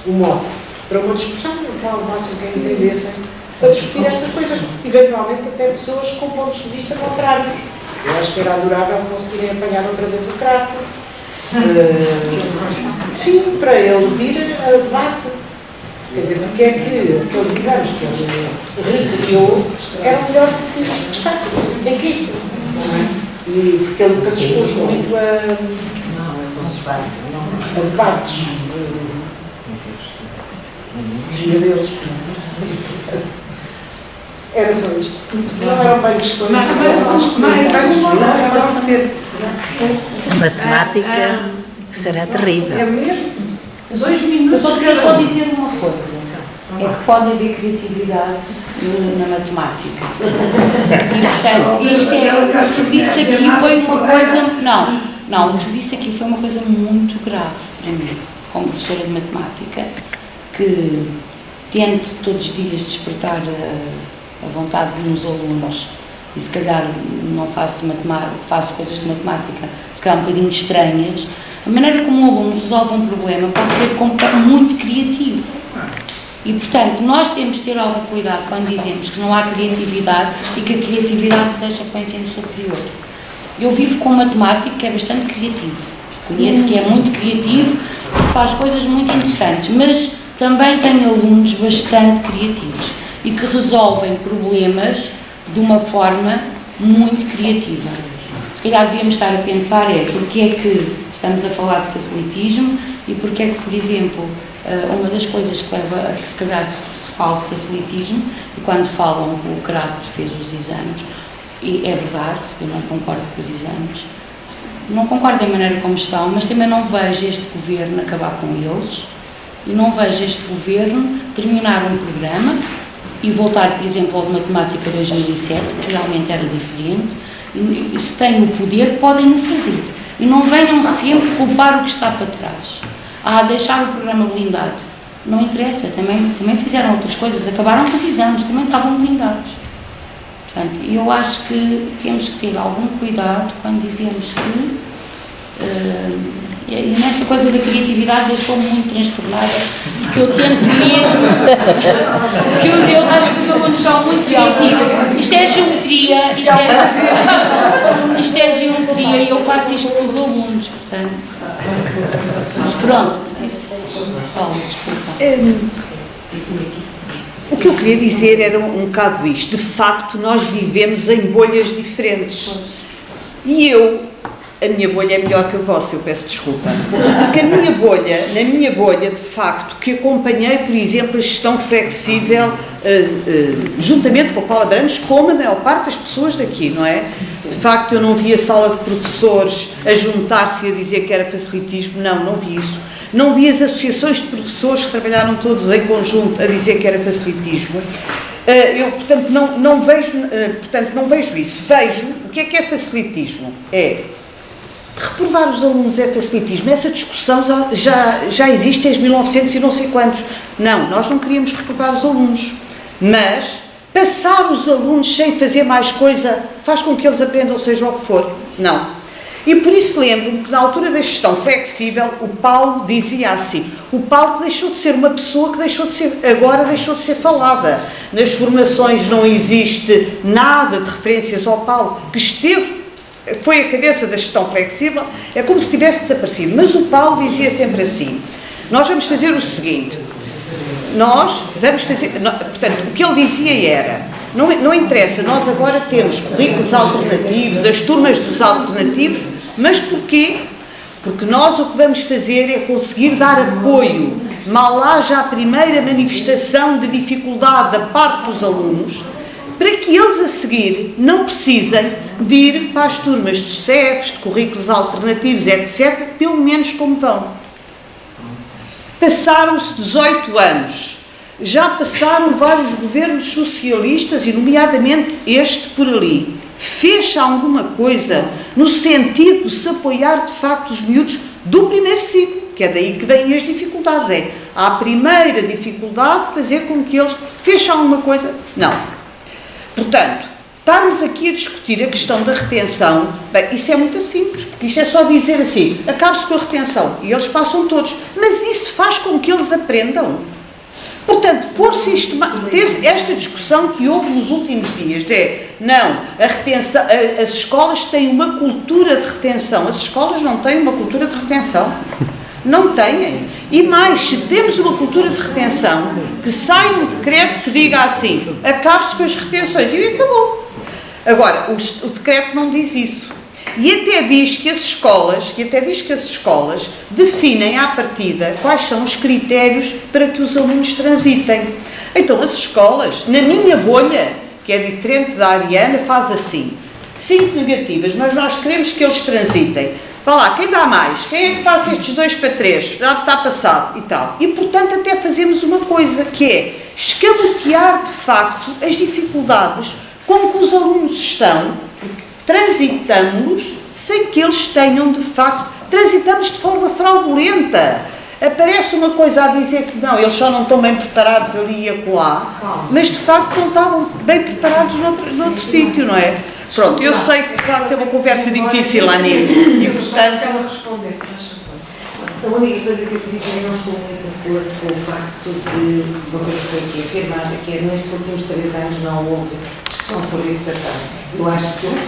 um mote para uma discussão no qual levassem quem entendessem para discutir estas coisas, eventualmente até pessoas com pontos de vista contrários. Eu acho que era adorável conseguirem apanhar outra vez o Crato. Sim, para ele vir a debate. Quer dizer, porque é que aqueles exames que ele recriou eram melhor do que isto que está aqui. E porque ele nunca se expôs muito a debates. Fugia deles. Era só isto. Não eram bem questões. Matemática será terrível. É mesmo? 2 Eu minutos. só queria só dizer uma coisa. É que pode haver criatividade na matemática. E, portanto, isto é, o que se disse aqui foi uma coisa... Não, o que se disse aqui foi uma coisa muito grave para mim, como professora de matemática, que tento todos os dias despertar a vontade nos alunos e se calhar não faço coisas de matemática, se calhar um bocadinho estranhas. A maneira como o aluno resolve um problema pode ser muito criativo. E, portanto, nós temos de ter algum cuidado quando dizemos que não há criatividade e que a criatividade se deixa para o ensino superior. Eu vivo com um matemático que é bastante criativo. Conheço que é muito criativo, que faz coisas muito interessantes, mas também tenho alunos bastante criativos e que resolvem problemas de uma forma muito criativa. Se calhar devíamos estar a pensar porque é que estamos a falar de facilitismo e porque é que, por exemplo, uma das coisas que leva a que se calhar se fala de facilitismo, e quando falam que o Crato fez os exames, e é verdade, eu não concordo com os exames, não concordo da maneira como estão, mas também não vejo este governo acabar com eles e não vejo este governo terminar um programa e voltar, por exemplo, ao de Matemática 2007, que realmente era diferente, e se têm o poder, podem o fazer. E não venham sempre culpar o que está para trás. Deixar o programa blindado. Não interessa, também fizeram outras coisas, acabaram com os exames, também estavam blindados. Portanto, eu acho que temos que ter algum cuidado quando dizemos que, e nesta coisa da criatividade deixou-me muito transtornada, porque eu tento mesmo, porque eu acho que os alunos são muito criativos. Isto é geometria, isto é geometria e eu faço isto com os alunos, portanto. Mas pronto, desculpa. O que eu queria dizer era um bocado isto. De facto, nós vivemos em bolhas diferentes. E a minha bolha é melhor que a vossa, eu peço desculpa. Porque na minha bolha, de facto, que acompanhei, por exemplo, a gestão flexível, juntamente com a Paula Brandes, como a maior parte das pessoas daqui, não é? De facto, eu não vi a sala de professores a juntar-se e a dizer que era facilitismo, não vi isso. Não vi as associações de professores que trabalharam todos em conjunto a dizer que era facilitismo. Eu, portanto, não vejo isso. Vejo o que é facilitismo. Reprovar os alunos é facilitismo. Essa discussão já existe desde 1900 e não sei quantos. Não, nós não queríamos reprovar os alunos. Mas passar os alunos sem fazer mais coisa faz com que eles aprendam seja o que for. Não. E por isso lembro-me que na altura da gestão flexível o Paulo dizia assim, o Paulo que deixou de ser uma pessoa que agora deixou de ser falada. Nas formações não existe nada de referências ao Paulo, que foi a cabeça da gestão flexível, é como se tivesse desaparecido. Mas o Paulo dizia sempre assim, nós vamos fazer o seguinte, portanto, o que ele dizia era, não interessa, nós agora temos currículos alternativos, as turmas dos alternativos, mas porquê? Porque nós o que vamos fazer é conseguir dar apoio, mal haja a primeira manifestação de dificuldade da parte dos alunos, para que eles a seguir não precisem de ir para as turmas de CEFs, de currículos alternativos, etc., pelo menos como vão. Passaram-se 18 anos, já passaram vários governos socialistas, e nomeadamente este por ali. Fez-se alguma coisa no sentido de se apoiar de facto os miúdos do primeiro ciclo, que é daí que vêm as dificuldades. A primeira dificuldade fazer com que eles... Fez-se alguma coisa? Não. Portanto, estarmos aqui a discutir a questão da retenção, bem, isso é muito simples, porque isto é só dizer assim, acabe-se com a retenção, e eles passam todos. Mas isso faz com que eles aprendam. Portanto, ter esta discussão que houve nos últimos dias, não, a retenção, as escolas têm uma cultura de retenção, as escolas não têm uma cultura de retenção, não têm. E mais, se temos uma cultura de retenção, que sai um decreto que diga assim, acabe-se com as retenções, e acabou. Agora, o decreto não diz isso. E até diz que as escolas definem à partida quais são os critérios para que os alunos transitem. Então, as escolas, na minha bolha, que é diferente da Ariana, faz assim, 5 negativas, mas nós queremos que eles transitem. Vá lá, quem dá mais? Quem é que passa estes 2 para 3? Já está passado e tal. E, portanto, até fazemos uma coisa, que é escamotear, de facto, as dificuldades com que os alunos estão, transitamos sem que eles tenham, de facto, transitamos de forma fraudulenta. Aparece uma coisa a dizer que não, eles só não estão bem preparados ali e acolá, mas de facto não estavam bem preparados noutro sítio, não é? Pronto, eu sei que de facto é uma conversa difícil, Aninha, e portanto... A única coisa que eu queria dizer é que não estou muito de acordo com o facto de uma coisa que foi aqui afirmada, que é nestes últimos 3 anos não houve discussão sobre educação. Eu acho que houve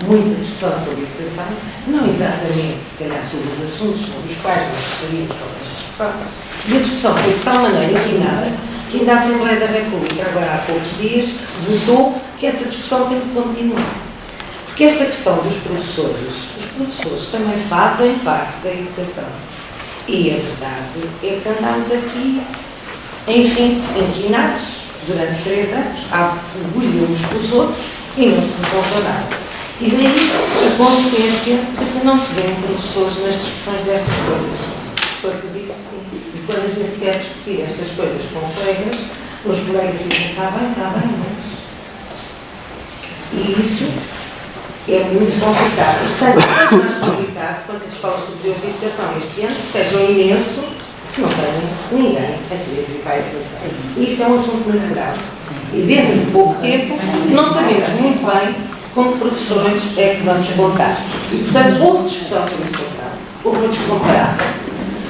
muita discussão sobre educação, não exatamente, se calhar, sobre os assuntos sobre os quais nós gostaríamos que houvesse discussão, e a discussão foi de tal maneira inclinada que ainda a Assembleia da República, agora há poucos dias, votou que essa discussão tem que continuar. Porque esta questão dos professores, os professores também fazem parte da educação. E a verdade é que andamos aqui, enfim, inclinados durante 3 anos, a orgulho uns com os outros e não se resolve nada. E daí a consequência de que não se vêem professores nas discussões destas coisas. Eu acredito que sim. E quando a gente quer discutir estas coisas com colegas, os colegas dizem, está bem, mas... E isso é muito complicado. Portanto, é mais complicado quando as escolas superiores de educação este ano fecham imenso, que não tem ninguém a querer vir para a educação. E isto é um assunto muito grave. E dentro de pouco tempo, não sabemos muito bem como professores é que vamos contar. E, portanto, houve discussão sobre educação, houve uma discussão parada,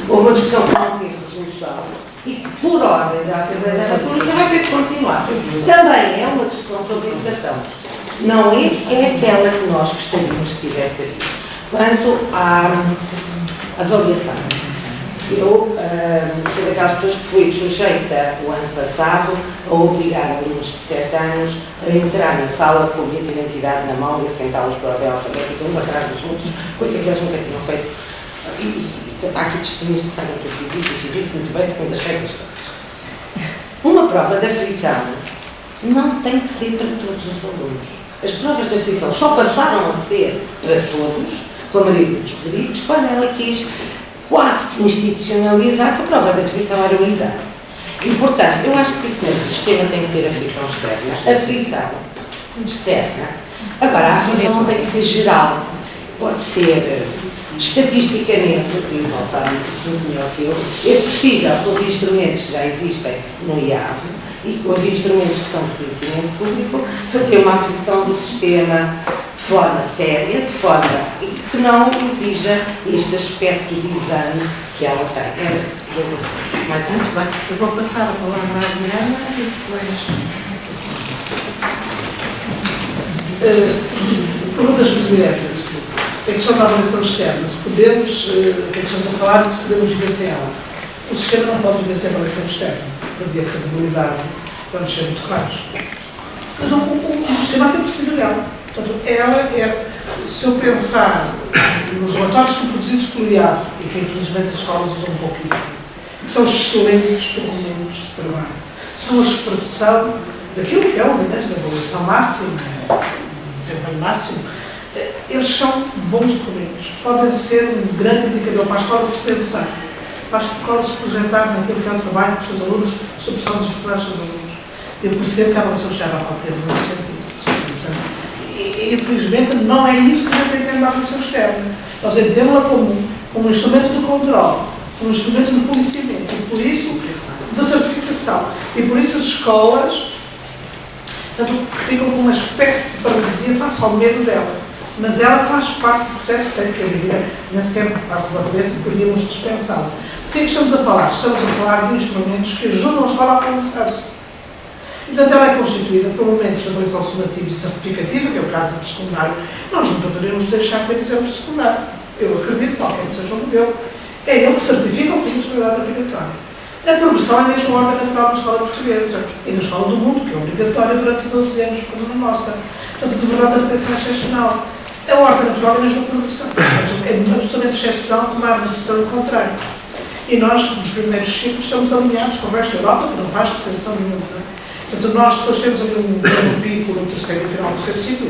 houve uma discussão que não teve resolução e que, por ordem da Assembleia da República, vai ter que continuar. Também é uma discussão sobre educação. Não é aquela que nós gostaríamos que tivesse havido. Quanto à avaliação, eu sou daquelas pessoas que fui sujeita o ano passado a obrigar alunos de 7 anos a entrar na sala com o bilhete de identidade na mão e a sentá-los para a ordem alfabética, uns atrás dos outros, coisa que eles nunca tinham feito. Há aqui testemunhas que sabem que eu fiz isso muito bem, segundo as regras todas. Uma prova de aflição não tem que ser para todos os alunos. As provas de aflição só passaram a ser para todos, com a maioria dos peritos, quando ela quis quase que institucionalizar que a prova de aflição era o exame. E, portanto, eu acho que o sistema tem que ter aflição externa. Aflição externa. Agora, a aflição não tem que ser geral. Pode ser, estatisticamente, e não sabem isso muito melhor que eu, é possível, com os instrumentos que já existem no IAV e com os instrumentos que são de conhecimento público, fazer uma aflição do sistema de forma séria, de forma que não exija este aspecto de exame que ela tem. Muito bem, eu vou passar a palavra à Diana e depois... Perguntas muito diretas. A questão da avaliação externa, se podemos, o que é que estamos a falar, se podemos viver sem ela. O sistema não pode viver sem avaliação externa, perder a credibilidade, vamos ser muito raros. Mas o sistema até precisa dela. Portanto, ela é, se eu pensar nos relatórios que são produzidos pelo IAV, e que infelizmente as escolas usam pouquíssimo, que são excelentes documentos de trabalho, são a expressão daquilo que é o elemento da avaliação máxima, desempenho máximo, eles são bons documentos, podem ser um grande indicador para a escola se pensar, para a escola se projetar naquilo que é o trabalho com os seus alunos, sob pressão das dificuldades dos seus alunos. Eu percebo que a avaliação externa pode ter muito sentido. E, infelizmente, não é isso que a gente entende da avaliação externa. Nós entendemos-la como um instrumento de controle, como um instrumento de policiamento, e por isso, de certificação. E por isso as escolas, portanto, ficam com uma espécie de paralisia face ao medo dela. Mas ela faz parte do processo que tem que ser vivida, nem sequer passa pela cabeça que podíamos dispensá-la. O que é que estamos a falar? Estamos a falar de instrumentos que ajudam a escola a pensar-se. Portanto, ela é constituída por momentos de avaliação sumativa e certificativa, que é o caso do secundário. Nós não poderemos deixar de ter exames de secundário. Eu acredito, qualquer que seja o modelo, é ele que certifica o fim de escolaridade obrigatória. A progressão é mesmo a ordem natural na escola portuguesa e na escola do mundo, que é obrigatória durante 12 anos, como na nossa. Portanto, de verdade, a retenção é excepcional. A ordem natural é mesmo a progressão. É absolutamente excepcional tomar uma decisão contrária. E nós, nos primeiros ciclos, estamos alinhados com o resto da Europa, que não faz retenção nenhuma. Portanto, nós depois temos ali um pico no terceiro e final do terceiro ciclo.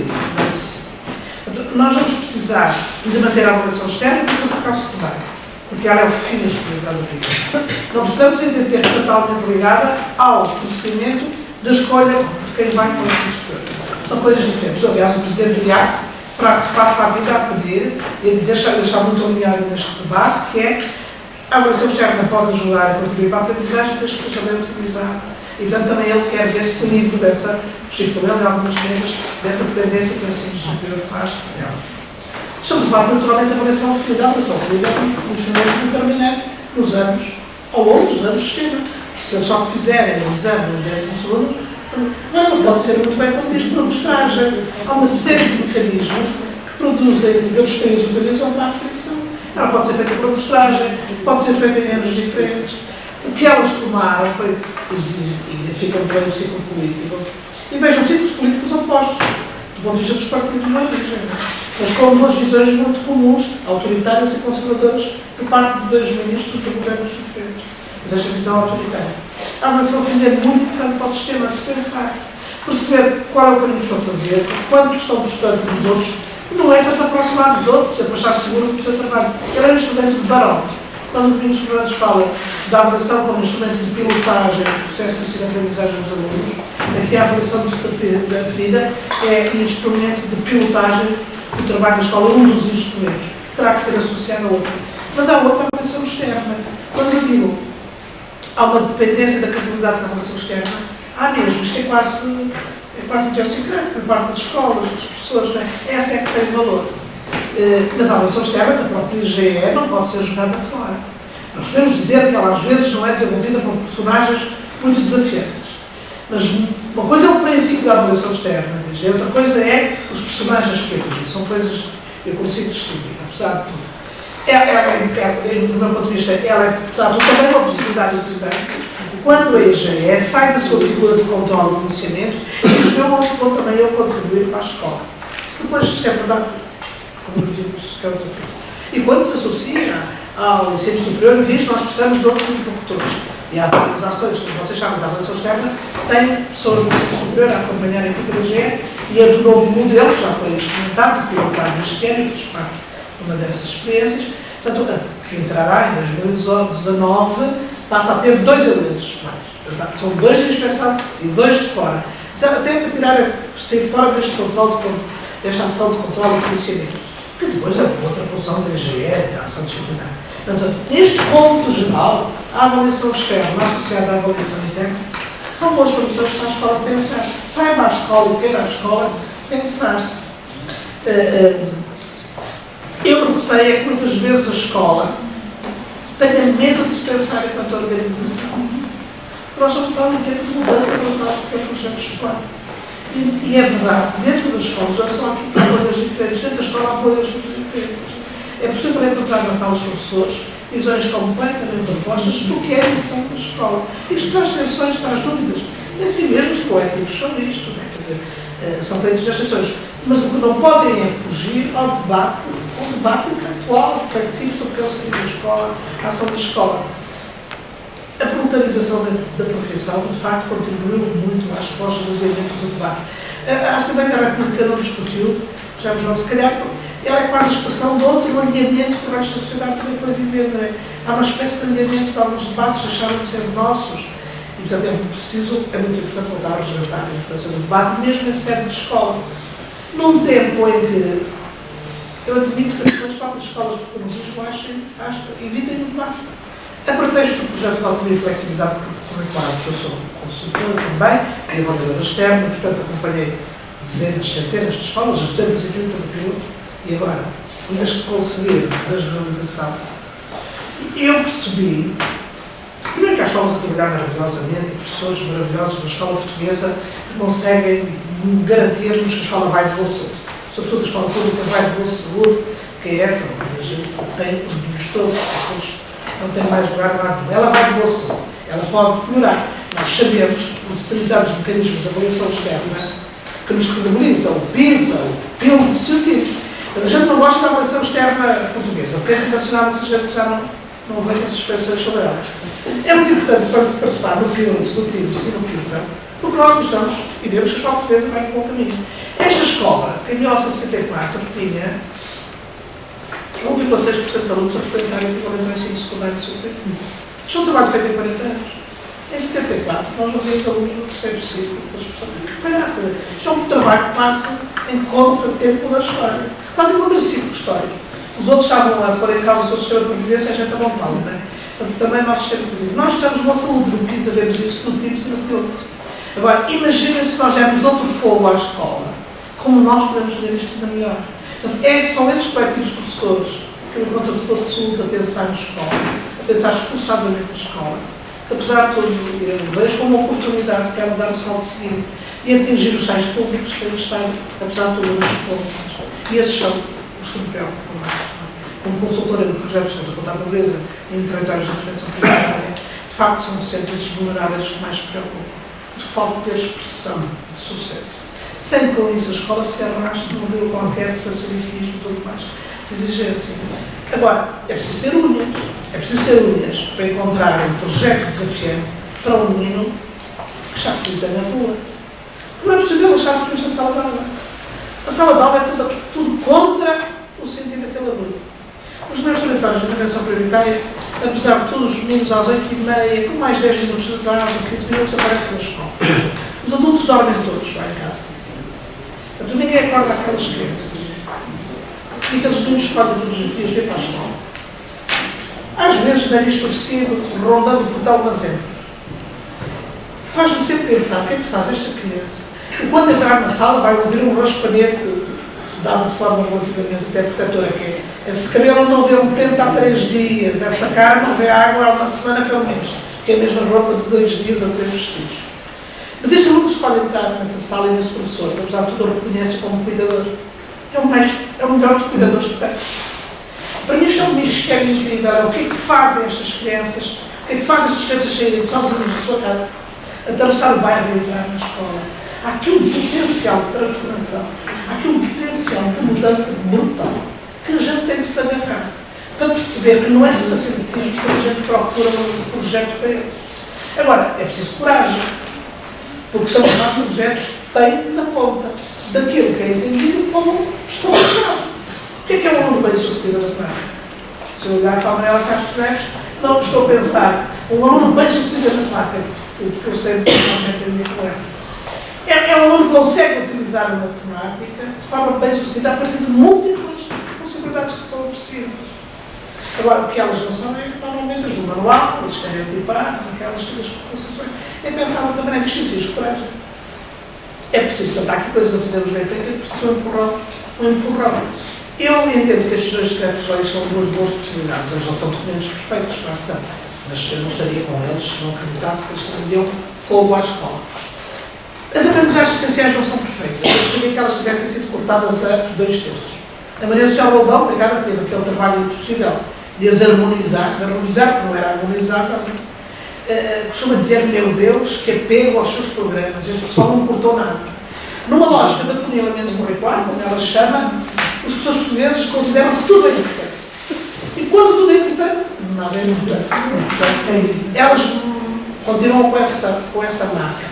Portanto, nós vamos precisar de manter a avaliação externa e de certificar o secundário, porque ela é o fim da escolaridade obrigatória. Não precisamos ainda ter totalmente ligada ao procedimento da escolha de quem vai para o ensino superior. São coisas diferentes. Aliás, o Presidente do IAF passa a vida a pedir e a dizer, está muito alinhado neste debate, que é a avaliação externa pode ajudar a contribuir para a aprendizagem, desde que seja bem utilizada. E, portanto, também ele quer ver-se livre dessa, possível como ele, em algumas vezes, dessa dependência que o ensino superior faz dela. Estamos a falar, naturalmente, da avaliação referida. A avaliação referida é um instrumento determinante nos anos, ao longo dos anos do sistema. Se eles só fizerem o exame no 12º, não pode ser muito bem como diz por amostragem. Há uma série de mecanismos que produzem, outros países utilizam para a aflição. Ela pode ser feita por amostragem, pode ser feita em anos diferentes. O que elas tomaram foi, identificam bem o ciclo político, e vejam ciclos políticos opostos, do ponto de vista dos partidos de origem, mas com duas visões muito comuns, autoritárias e conservadoras, por parte de dois ministros de governos diferentes. Mas esta visão autoritária. A avaliação é muito importante para o sistema, a se pensar, perceber qual é o caminho que estão a fazer, quanto estão distante dos outros, não é para se aproximar dos outros, é para estar seguro do seu trabalho. Ele é um instrumento de barómetro. Quando o Ministro Fernandes fala da avaliação como instrumento de pilotagem do processo de ensino-aprendizagem dos alunos, aqui a avaliação da ferida é um instrumento de pilotagem do trabalho da escola, um dos instrumentos. Terá que ser associado a outro. Mas há outra avaliação externa. Quando eu digo há uma dependência da credibilidade da avaliação externa, há mesmo, isto é quase idiosincrático por parte das escolas, das pessoas, não é? Essa é que tem valor. Mas a avaliação externa da própria IGE não pode ser jogada fora. Nós podemos dizer que ela às vezes não é desenvolvida por personagens muito desafiantes. Mas uma coisa é o princípio da avaliação externa, e outra coisa é os personagens que atingem. São coisas que eu consigo distinguir, apesar de tudo. Do meu ponto de vista, ela é, apesar de tudo, também uma possibilidade de desenho. Quando a IGE sai da sua figura de controle do conhecimento e diz, vou também eu contribuir para a escola. Se depois isso é verdade, como eu digo, isso é outra coisa. E quando se associa ao ensino superior, diz nós precisamos de outros interlocutores. E há várias ações, como vocês sabem, da avaliação externa, tem pessoas do ensino superior a acompanhar a equipa da IGE e é do novo modelo, que já foi experimentado, pilotado neste ano, e fiz parte de uma dessas experiências, portanto, que entrará em 2019, passa a ter 2 elementos mais. São 2 de inspeção e 2 de fora. Até para sair fora deste controle, desta ação de controle do conhecimento. Que depois é outra função da IGE, da ação disciplinar. Portanto, neste ponto geral, a avaliação externa associada à avaliação interna são boas condições para a escola pensar-se. Saiba a escola, queira a escola, pensar-se. Eu receio é que muitas vezes a escola tenha medo de se pensar enquanto organização. Nós vamos falar um tempo de mudança brutal porque é o projeto escolar. E é verdade, dentro das escolas, não são aqui bolhas diferentes, dentro da escola há bolhas muito diferentes. É possível encontrar nas salas de professores visões completamente propostas do que é a missão da escola. Isto traz tensões, traz dúvidas. E assim mesmo os coletivos são isto, não é? Quer dizer, são feitos estas tensões. Mas o que não podem é fugir ao debate intelectual, reflexivo sobre o que é o sentido da escola, a ação da escola. A proletarização da profissão, de facto, contribuiu muito à resposta do desenvolvimento do debate. A Assembleia da República não discutiu, já vos se calhar, ela é quase a expressão de outro alinhamento que o resto da sociedade também foi vivendo, não é? Há uma espécie de alinhamento de alguns debates deixaram de ser nossos, e portanto é muito importante voltar a resgatar a importância do debate, mesmo em sede de escola. Num tempo em que eu admito que as próprias escolas de economismo evitem o debate. A pretexto do projeto de autonomia e flexibilidade curricular, que eu sou consultora também, e avaliadora externa, portanto acompanhei dezenas, centenas de escolas, as 230 do piloto, e agora, umas que conseguiram da generalização. Eu percebi, primeiro que há escolas a trabalhar maravilhosamente, e professores maravilhosos na escola portuguesa que conseguem garantir-nos que a escola vai de boa saúde. Sobretudo a escola pública vai de boa saúde, que é essa, onde a gente tem os meninos todos não tem mais lugar lá. Ela vai de boa saúde, ela pode melhorar. Nós sabemos, utilizamos mecanismos de avaliação externa que nos credibilizam, o PISA, o PILS e o TIPS. A gente não gosta da avaliação externa portuguesa, porque é internacional, essa gente já não vem ter suspensões sobre ela. É muito importante participar no PILS, no TIPS e no PISA, porque nós gostamos e vemos que a escola portuguesa vai por bom caminho. Esta escola, que em 1964 tinha 1,6% de alunos a frequentar o equivalente ao ensino secundário e superior. Isto é um trabalho feito em 40 anos. Em 74, nós não temos alunos no terceiro ciclo. Isto é um trabalho que passa em contra-tempo da história. Quase em contra-ciclo histórico. Os outros estavam a pôr em causa o seu sistema de previdência e a gente a montá-lo, não é? Portanto, também o nosso sistema de previdência. Nós estamos na saúde, no PISA, vemos isso no TIPS e no PILS. Agora, imaginem se nós dermos outro fogo à escola, como nós podemos fazer isto melhor. Portanto, são esses coletivos de professores que eu encontro de saúde a pensar na escola, a pensar esforçadamente na escola, que apesar de tudo, eu vejo como uma oportunidade para ela dar o salto seguinte e atingir os tais públicos que têm estado, apesar de tudo, nos pontos. E esses são os que me preocupam mais. Como consultora de projetos de contra a pobreza em territórios de intervenção primária, de facto são sempre esses vulneráveis os que mais se preocupam, os que faltam ter expressão de sucesso. Sem com isso a escola se arrasta num rio qualquer de facilitismo e tudo mais, de exigência. Agora, é preciso ter unhas para encontrar um projeto desafiante para um menino que está feliz na rua. Não é possível achar feliz na sala de aula. A sala de aula é tudo contra o sentido daquele aluno. Os meus territórios de intervenção prioritária, apesar de tudo, os meninos às 8h30, com mais 10 minutos de atraso, 15 minutos, aparecem na escola. Os adultos dormem todos lá em casa. Portanto, ninguém acorda aquelas crianças. E aqueles meninos escolhem todos os dias vir para a escola. Às vezes, nariz torcido, rondando o portão, mas entra. faz-me sempre pensar o que é que faz esta criança. E quando entrar na sala vai ouvir um raspanete dado de forma relativamente até protetora, que é esse cabelo não vê um pente há 3 dias, essa cara não vê água há uma semana pelo menos, que é a mesma roupa de 2 dias ou 3 vestidos. Mas este aluno escolhe entrar nessa sala e nesse professor, que apesar de tudo o reconhece como cuidador. É o melhor dos cuidadores que tem. Para mim isto é um mistério incrível, é o que é que fazem estas crianças, o que é que fazem estas crianças saírem sozinhas da sua casa, atravessar o bairro e entrar na escola. Há aqui um potencial de transformação, há aqui um potencial de mudança brutal, que a gente tem que se agarrar, para perceber que não é de facilitismos que a gente procura um projeto para eles. Agora, é preciso coragem, porque são lá projetos que têm na ponta daquilo que é entendido como estabelecido. O que é um aluno bem-sucedido na matemática? Se eu olhar para a Manuela Castro Neves, não estou a pensar, um aluno bem-sucedido na matemática, porque eu sei que não entendi como é. É um aluno que consegue utilizar a matemática de forma bem-sucedida a partir de múltiplas possibilidades que são oferecidas. Agora, o que elas não são é normalmente as do manual, as estereotipadas, aquelas concepções. É pensar também que isto exige coragem. É preciso, portanto, há aqui coisas a fazermos bem feitas, é preciso um empurrão. Eu entendo que estes 2 decretos-leis são 2 boas possibilidades. Eles não são documentos perfeitos, claro, mas eu não estaria com eles se não acreditasse que eles trariam fogo à escola. As aprendizagens essenciais não são perfeitas. Eu gostaria que elas tivessem sido cortadas a 2/3. A Maria Social Roldão, coitada, teve aquele trabalho impossível de as harmonizar, porque não era harmonizável. Costuma dizer, meu Deus, que apego aos seus programas. Este pessoal não cortou nada. Numa lógica de afunilamento curricular, como ela chama, os professores portugueses consideram que tudo é importante. E quando tudo é importante, nada é importante. Elas continuam com essa marca.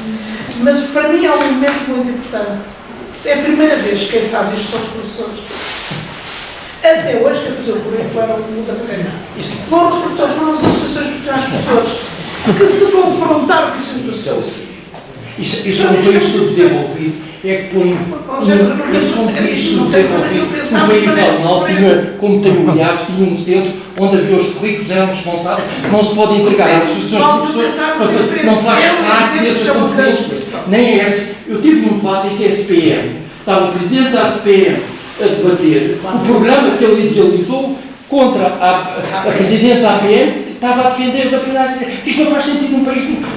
Mas para mim é um momento muito importante. É a primeira vez que quem faz isto são os professores. Até hoje, quem fazia o currículo era o mundo académico. Foram os professores, foram as associações profissionais de professores que se confrontaram com as associações. Isso é um país subdesenvolvido. É que põe um país subdesenvolvido, um país normal, como tem o IAF, tinha um centro onde havia os currículos, eram responsáveis, não se pode entregar às associações de professores, não faz parte dessa competência, nem é essa. Eu tive num debate em que a SPM, estava o presidente da SPM a debater o programa que ele idealizou contra a presidente da APM, estava a defender as aprendizes. Isto não faz sentido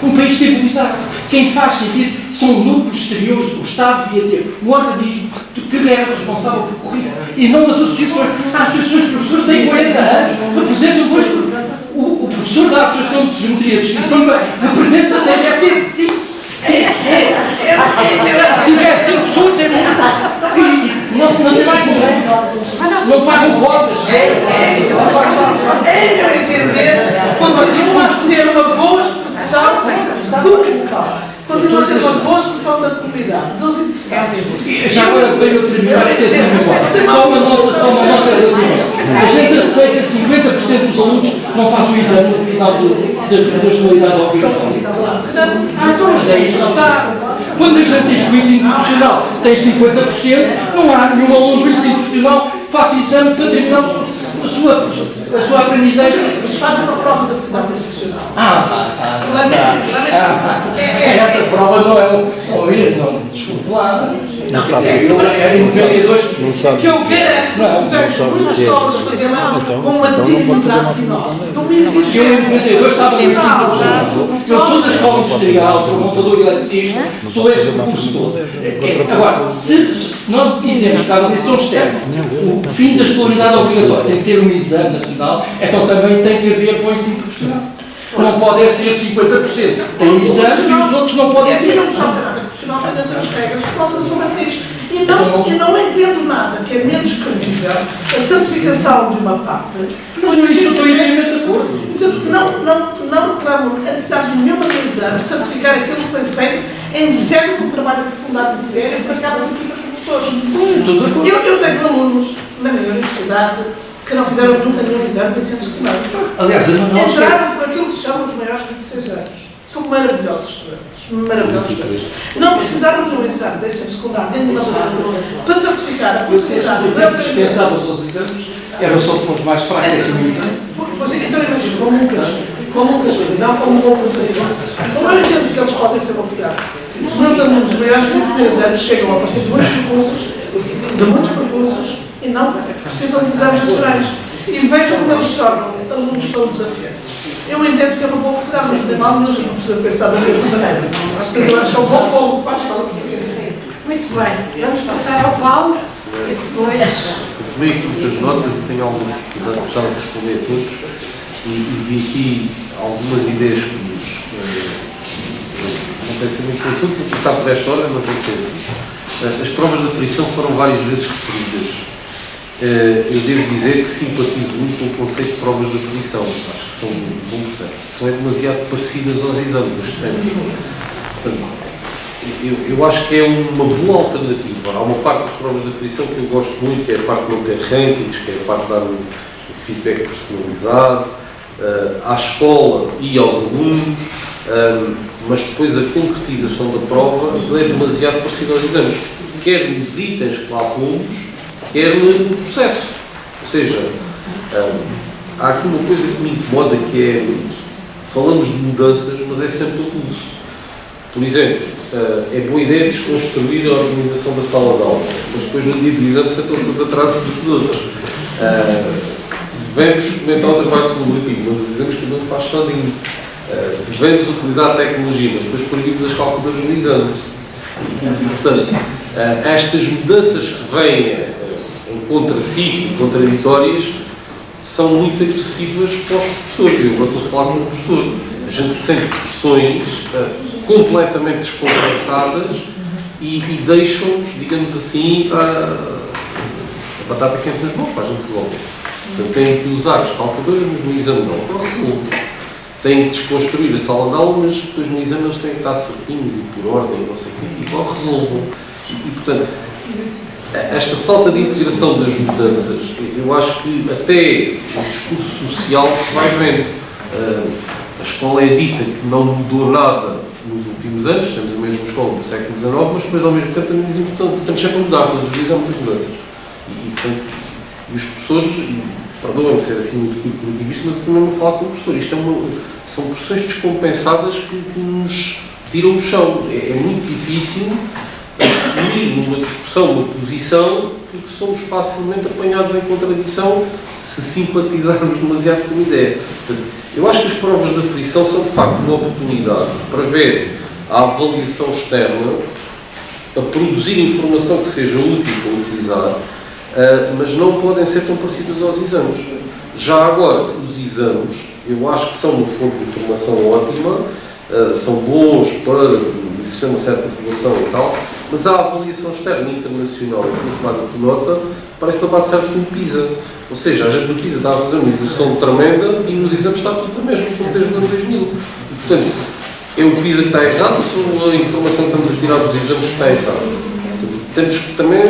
num país civilizado. Quem faz sentido são núcleos exteriores. O Estado devia ter um organismo que era responsável pelo currículo e não as associações. As associações de professores têm 40 anos, representam depois o professor da Associação de Geometria de Disciplina, representa até deve ter 5. Se tiver 5 pessoas, é muito. Não tem mais ninguém. Não pagam cotas. Eu entender, continua a ser uma boa expressão do local. Continua a ser uma boa expressão da comunidade, dos interessados. Já agora para eu terminar, só uma nota relativa. A gente aceita que 50% dos alunos não fazem o exame no final da escolaridade obrigatória. Mas é isso. Quando a gente diz que o ensino profissional tem 50%, não há nenhum aluno do ensino profissional que faça exame para terminar a sua aprendizagem. Eles fazem uma prova de atividade profissional. Essa prova não é desculpe lá. Não sabe. É em 92 que eu quero. Muitas escolas a fazer lá com uma dignidade nova. Eu em 92 estava no ensino profissional. Eu sou da escola industrial, sou montador eletricista, sou esse curso todo. Agora, se nós dizemos que a avaliação externa, o fim da escolaridade obrigatória tem que ter um exame nacional, então também tem que haver para o ensino profissional. Não pode ser 50%. Tem exames e os outros não podem ter. E não puxar nada profissional dentro das regras por causa da sua matriz. E não entendo nada que é menos credível a certificação de uma parte. Mas eu estou inteiramente de acordo. Portanto, não reclamo a necessidade nenhuma do exame, certificar aquilo que foi feito em sério, com um trabalho aprofundado e sério, para aquelas equipas de professores. Eu tenho alunos na minha universidade que não fizeram nunca nenhum exame de ensino secundário. Aliás, entraram por aquilo que se chama os maiores de 23 anos. São maravilhosos estudantes. Maravilhosos estudantes. Não precisaram de um exame de ensino secundário nem de matemática para certificar a possibilidade de aprender. Dispensavam os exames, eram só pontos mais fracos. Pois é, então imagina, como um como um castigo, não como uma oportunidade. Como eu entendo que eles podem ser bloqueados. Os meus alunos maiores de 23 anos chegam a partir de muitos percursos e não precisam de exames nacionais. E vejo como eles se tornam alunos tão desafiantes. Eu entendo que é uma boa oportunidade, mas não tem mal, mas não precisa pensar da mesma maneira. Mas eu acho que é um bom fogo para a escola portuguesa. Muito bem, vamos passar ao Paulo e depois. Eu tomei aqui muitas notas e tenho alguma dificuldade, gostava de responder a todos e vi aqui algumas ideias comuns. Não tem que ser muito consulto, vou começar por esta ordem, não tem que ser assim. As provas de aflição foram várias vezes referidas. Eu devo dizer que simpatizo muito com o conceito de provas de aflição. Acho que são um bom processo. São demasiado parecidas aos exames, os temos. Portanto, eu acho que é uma boa alternativa. Há uma parte das provas de aflição que eu gosto muito, que é a parte de não ter rankings, que é a parte de dar um feedback personalizado à escola e aos alunos, mas depois a concretização da prova é demasiado parecida aos exames, quer nos itens que lá pomos, quer no processo. Ou seja, há aqui uma coisa que me incomoda, que é, falamos de mudanças, mas é sempre avulso. Por exemplo, é boa ideia desconstruir a organização da sala de aula, mas depois no dia do exame sentam-se todos atrás dos outros. Devemos fomentar o trabalho colaborativo, mas os exames que não faz sozinho. Devemos utilizar a tecnologia, mas depois proibimos as calculadoras no exame. Portanto, estas mudanças que vêm em contraciclo, contraditórias, são muito agressivas para os professores. Eu agora estou a falar como professor. A gente sente pressões completamente descompensadas e deixam-nos, digamos assim, a batata quente nas mãos para a gente resolver. Portanto, têm que usar os calculadores, mas no exame não. Agora resolve. Têm que desconstruir a sala de aula, mas depois no exame eles têm que estar certinhos e por ordem, não sei o quê, e agora resolvam. E, portanto, esta falta de integração das mudanças, eu acho que até o discurso social se vai vendo. A escola é dita que não mudou nada nos últimos anos, temos a mesma escola do século XIX, mas depois ao mesmo tempo também dizemos que estamos sempre a mudar, todos os dias há muitas mudanças. Portanto, os professores, perdoem-me ser assim muito coletivista, mas eu também vou falar com o professor. Isto são pressões descompensadas que nos tiram o chão. É muito difícil assumir numa discussão uma posição, porque somos facilmente apanhados em contradição se simpatizarmos demasiado com a ideia. Portanto, eu acho que as provas de aflição são de facto uma oportunidade para ver a avaliação externa, a produzir informação que seja útil para utilizar, mas não podem ser tão parecidas aos exames. Já agora, os exames, eu acho que são uma fonte de informação ótima, são bons para exercer uma certa informação e tal, mas a avaliação externa internacional, tomada por nota, parece que não bate certo com o PISA. Ou seja, a gente no PISA está a fazer uma evolução tremenda e nos exames está tudo na mesma, como desde o ano 2000. E, portanto, é o PISA que está errado ou só a informação que estamos a tirar dos exames que está errada? Temos que também,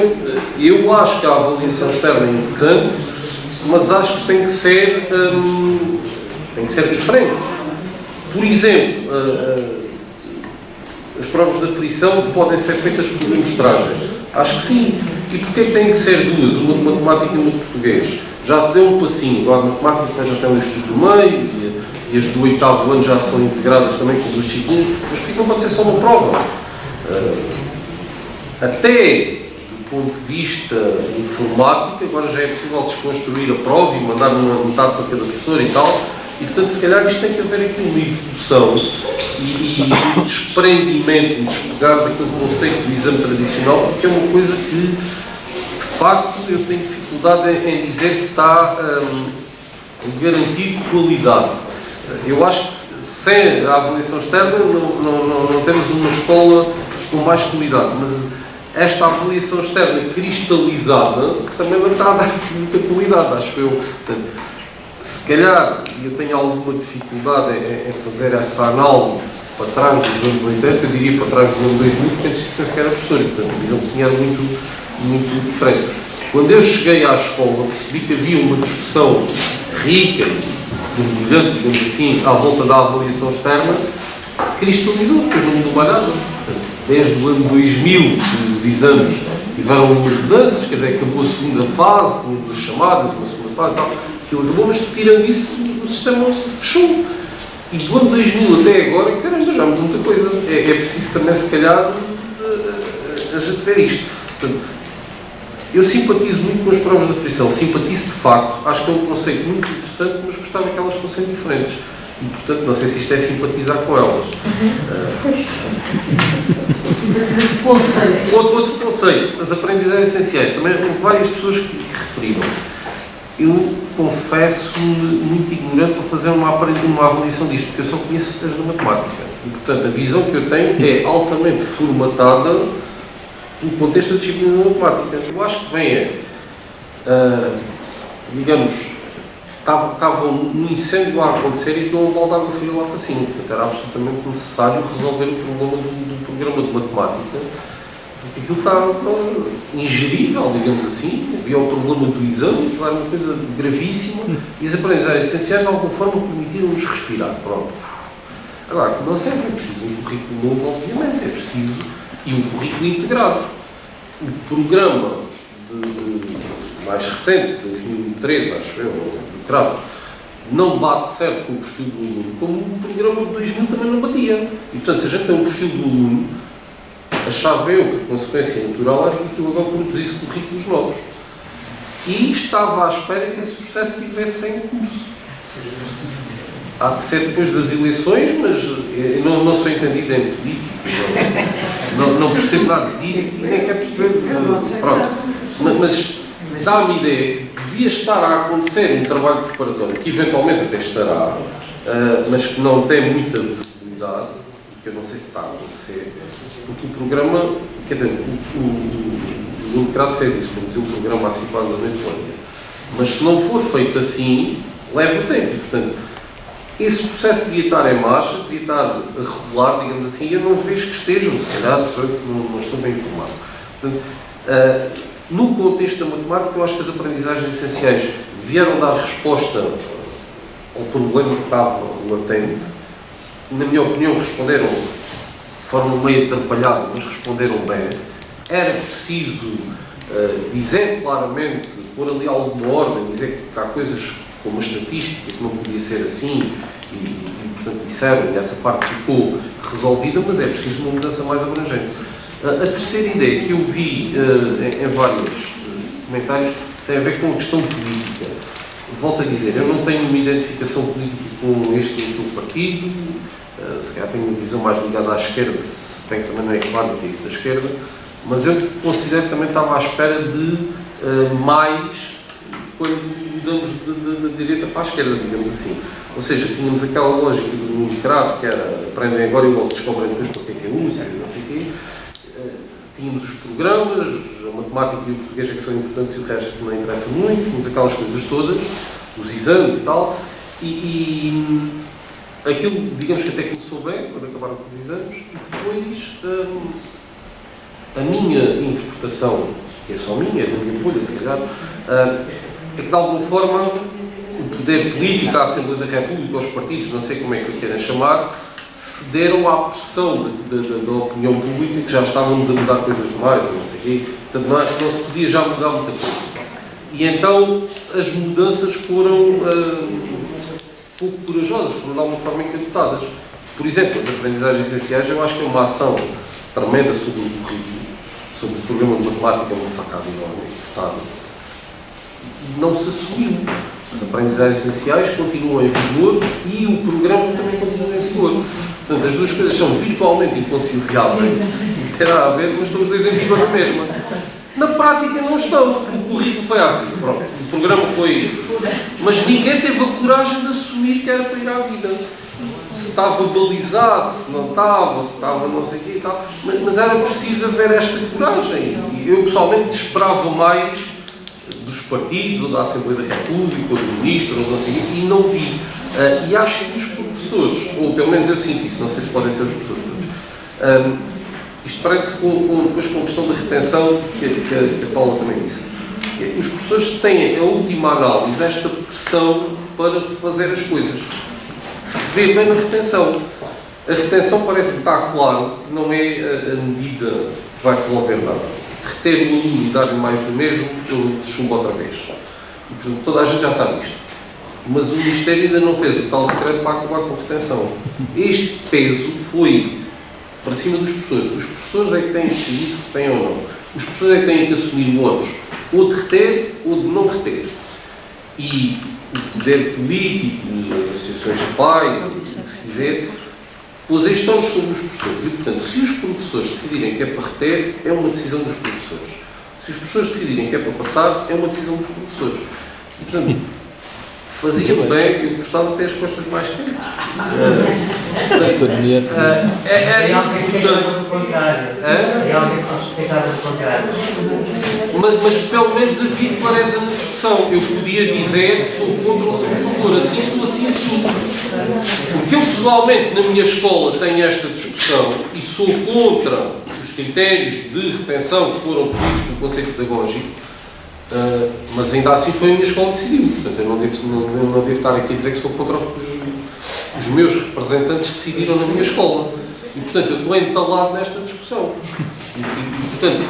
eu acho que a avaliação externa é importante, mas acho que tem que ser diferente. Por exemplo, as provas de aflição podem ser feitas por amostragem. Acho que sim. E porquê é que têm que ser duas, uma de matemática e uma de português? Já se deu um passinho, agora de matemática já tem o Instituto do Meio e as do 8º ano já são integradas também com duas disciplinas, mas porquê que não pode ser só uma prova? Até do ponto de vista informático, agora já é possível desconstruir a prova e mandar uma metade para cada professor e tal, e portanto se calhar isto tem que haver aqui uma evolução e um desprendimento, um despegar daquele conceito do exame tradicional, porque é uma coisa que de facto eu tenho dificuldade em dizer que está a garantir qualidade. Eu acho que sem a avaliação externa não temos uma escola com mais qualidade, mas esta avaliação externa cristalizada também não está a dar muita qualidade, acho eu. Portanto, se calhar eu tenho alguma dificuldade em fazer essa análise para trás dos anos 80, eu diria para trás do ano 2000, porque antes disso nem sequer era professor, e portanto a visão que tinha era muito diferente. Quando eu cheguei à escola, percebi que havia uma discussão rica e brilhante, digamos assim, à volta da avaliação externa, que cristalizou, depois não mudou mais nada. Desde o ano 2000, os exames tiveram algumas mudanças, quer dizer, acabou a segunda fase, tinha duas chamadas, uma segunda fase e tal, aquilo acabou, mas tirando isso, o sistema fechou. E do ano 2000 até agora, caramba, já mudou muita coisa. É preciso também, se calhar, a gente ver isto. Portanto, eu simpatizo muito com as provas de aflição, simpatizo de facto, acho que é um conceito muito interessante, mas gostava que elas fossem diferentes. E, portanto, não sei se isto é simpatizar com elas. Outro conceito, as aprendizagens essenciais. Também houve várias pessoas que referiram. Eu confesso-me muito ignorante para fazer uma avaliação disto, porque eu só conheço as da matemática. E, portanto, a visão que eu tenho é altamente formatada no contexto da disciplina da matemática. Eu acho que vem digamos, estavam num incêndio a acontecer e deu um balde de água fria lá para cima. Portanto, era absolutamente necessário resolver o problema do programa de matemática, porque aquilo estava ingerível, digamos assim. Havia o problema do exame, que era uma coisa gravíssima, e as aprendizagens essenciais, de alguma forma, permitiram-nos respirar. Pronto. Agora, aquilo não serve, é preciso um currículo novo, obviamente, é preciso, e um currículo integrado. O programa mais recente, de 2013, acho eu, do CRAP, não bate certo com o perfil do aluno, como o programa de 2000 também não batia. E, portanto, se a gente tem um perfil do aluno, achava eu que a consequência natural era que aquilo agora produzisse currículos novos. E estava à espera que esse processo estivesse em curso. Há de ser depois das eleições, mas eu não sou entendido em política, não percebo nada disso, nem quero perceber. Pronto. Mas dá-me a ideia que devia estar a acontecer um trabalho preparatório, que eventualmente até estará, mas que não tem muita visibilidade, que eu não sei se está a acontecer, porque o programa, quer dizer, o Democrata fez isso, produziu o programa assim quase da noite toda. Mas se não for feito assim, leva tempo. Portanto, esse processo devia estar em marcha, devia estar a regular, digamos assim, e eu não vejo que estejam, se calhar, sou eu que não estou bem informado. Portanto, no contexto da matemática, eu acho que as aprendizagens essenciais vieram dar resposta ao problema que estava latente. Na minha opinião, responderam de forma meio atrapalhada, mas responderam bem. Era preciso dizer claramente, pôr ali alguma ordem, dizer que há coisas como a estatística que não podia ser assim, e portanto disseram, e essa parte ficou resolvida, mas é preciso uma mudança mais abrangente. A terceira ideia que eu vi em vários comentários tem a ver com a questão política. Volto a dizer, eu não tenho uma identificação política com este ou aquele partido, se calhar tenho uma visão mais ligada à esquerda, se bem que também não é claro que é isso da esquerda, mas eu considero que também estava à espera de mais quando mudamos da direita para a esquerda, digamos assim. Ou seja, tínhamos aquela lógica do democrata, que era aprendem agora e logo descobrem depois porque é que é útil, não sei o quê. Tínhamos os programas, a matemática e o português é que são importantes e o resto não interessa muito, tínhamos aquelas coisas todas, os exames e tal, e aquilo, digamos que até começou bem, quando acabaram com os exames, e depois a minha interpretação, que é só minha, é da minha bolha, se calhar, é que de alguma forma o poder político, a Assembleia da República, os partidos, não sei como é que o querem chamar, cederam à pressão da opinião pública, que já estávamos a mudar coisas demais, não sei o quê, portanto não se podia já mudar muita coisa. E então as mudanças foram pouco corajosas, foram de alguma forma encapitadas. Por exemplo, as aprendizagens essenciais, eu acho que é uma ação tremenda sobre o currículo, sobre o programa de matemática, é uma facada enorme, cortada. E não se assumiu. As aprendizagens essenciais continuam em vigor e o programa também continua em vigor. Portanto, as duas coisas são virtualmente inconciliáveis, não terá a ver, mas estão os dois em vigor na mesma. Na prática não estão. O currículo foi à vida, pronto. O programa foi... Mas ninguém teve a coragem de assumir que era para ir à vida. Se estava balizado, se não estava, se estava não sei o quê e tal. Mas era preciso haver esta coragem. E eu pessoalmente esperava mais dos partidos, ou da Assembleia da República, ou do Ministro, ou não sei o quê, e não vi. E acho que os professores, ou pelo menos eu sinto isso, não sei se podem ser os professores todos, isto prende-se depois com a questão da retenção, que a Paula também disse. Os professores têm, a última análise, esta pressão para fazer as coisas. Se vê bem na retenção. A retenção parece que está claro que não é a medida que vai resolver nada. Reter o aluno e dar-lhe mais do mesmo, ele chumba outra vez. E, portanto, toda a gente já sabe isto. mas o Ministério ainda não fez o tal decreto para acabar com a retenção. Este peso foi para cima dos professores. Os professores é que têm que decidir se têm ou não. Os professores é que têm que assumir o ônus, ou de reter, ou de não reter. E o poder político, as associações de pais, o que se quiser, pôs este ônus sobre os professores. E, portanto, se os professores decidirem que é para reter, é uma decisão dos professores. Se os professores decidirem que é para passar, é uma decisão dos professores. E, portanto, fazia-me bem, eu gostava de ter as costas mais quentes. Era importante. Do contrário. É alguém que justificava do contrário. Mas pelo menos havia clareza na discussão. Eu podia dizer sou contra ou sou a favor, assim sou assim, assim. Porque eu pessoalmente na minha escola tenho esta discussão e sou contra os critérios de retenção que foram definidos pelo Conselho Pedagógico, mas ainda assim foi a minha escola que decidiu. Portanto, eu não devo estar aqui a dizer que sou contra o que os meus representantes decidiram na minha escola. E, portanto, eu estou entalado nesta discussão. E portanto,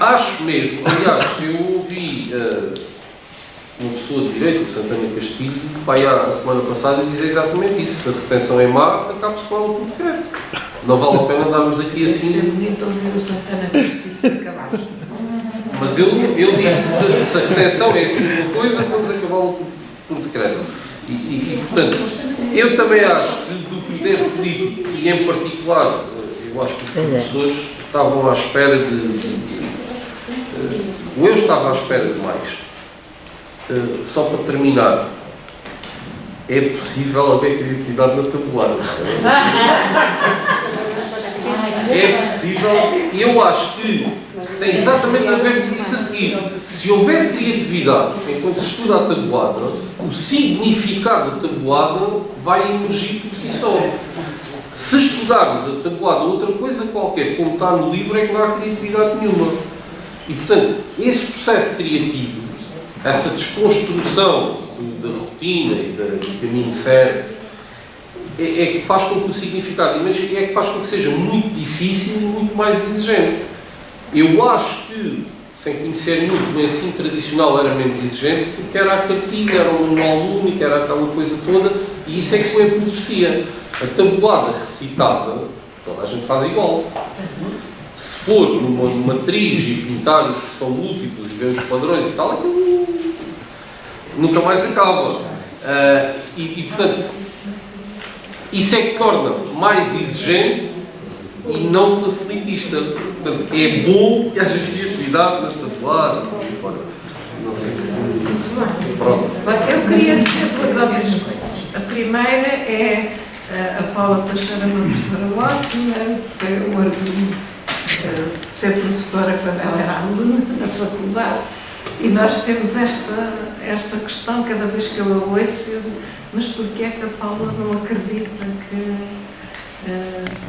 acho mesmo, aliás, eu ouvi uma pessoa de direito, o Santana Castilho, a semana passada, dizer exatamente isso. Se a retenção é má, acabe-se com ela por decreto. Não vale a pena darmos aqui assim... Deve ser bonito ouvir o Santana Castilho se acabar. Mas ele disse, se a retenção é assim uma coisa, vamos acabá-la por decreto. E, portanto, eu também acho que do poder político, e em particular, eu acho que os professores estavam à espera ou eu estava à espera de mais. Só para terminar, é possível haver criatividade na tabuada. É possível, e eu acho que tem exatamente a ver com o que disse a seguir. Se houver criatividade enquanto se estuda a tabuada, o significado da tabuada vai emergir por si só. Se estudarmos a tabuada ou outra coisa qualquer, como está no livro, é que não há criatividade nenhuma. E, portanto, esse processo criativo, essa desconstrução da rotina e do caminho certo, é que faz com que o significado, mas é que faz com que seja muito difícil e muito mais exigente. Eu acho que, sem conhecer muito, o ensino tradicional era menos exigente porque era a cartilha, era o manual único, era aquela coisa toda, e isso é que o empobrecia. A tabuada recitada, toda a gente faz igual. Se for numa matriz e pintar os que são múltiplos e ver os padrões e tal, aquilo nunca mais acaba. Portanto, isso é que torna mais exigente e não facilitista. Portanto, é bom que haja criatividade na tabuada. Não sei se... Pronto. Eu queria dizer duas ou três coisas. A primeira é a Paula Teixeira, uma professora ótima, foi um orgulho ser professora quando ela era aluna na faculdade. E nós temos esta questão, cada vez que eu a ouço, mas porquê é que a Paula não acredita que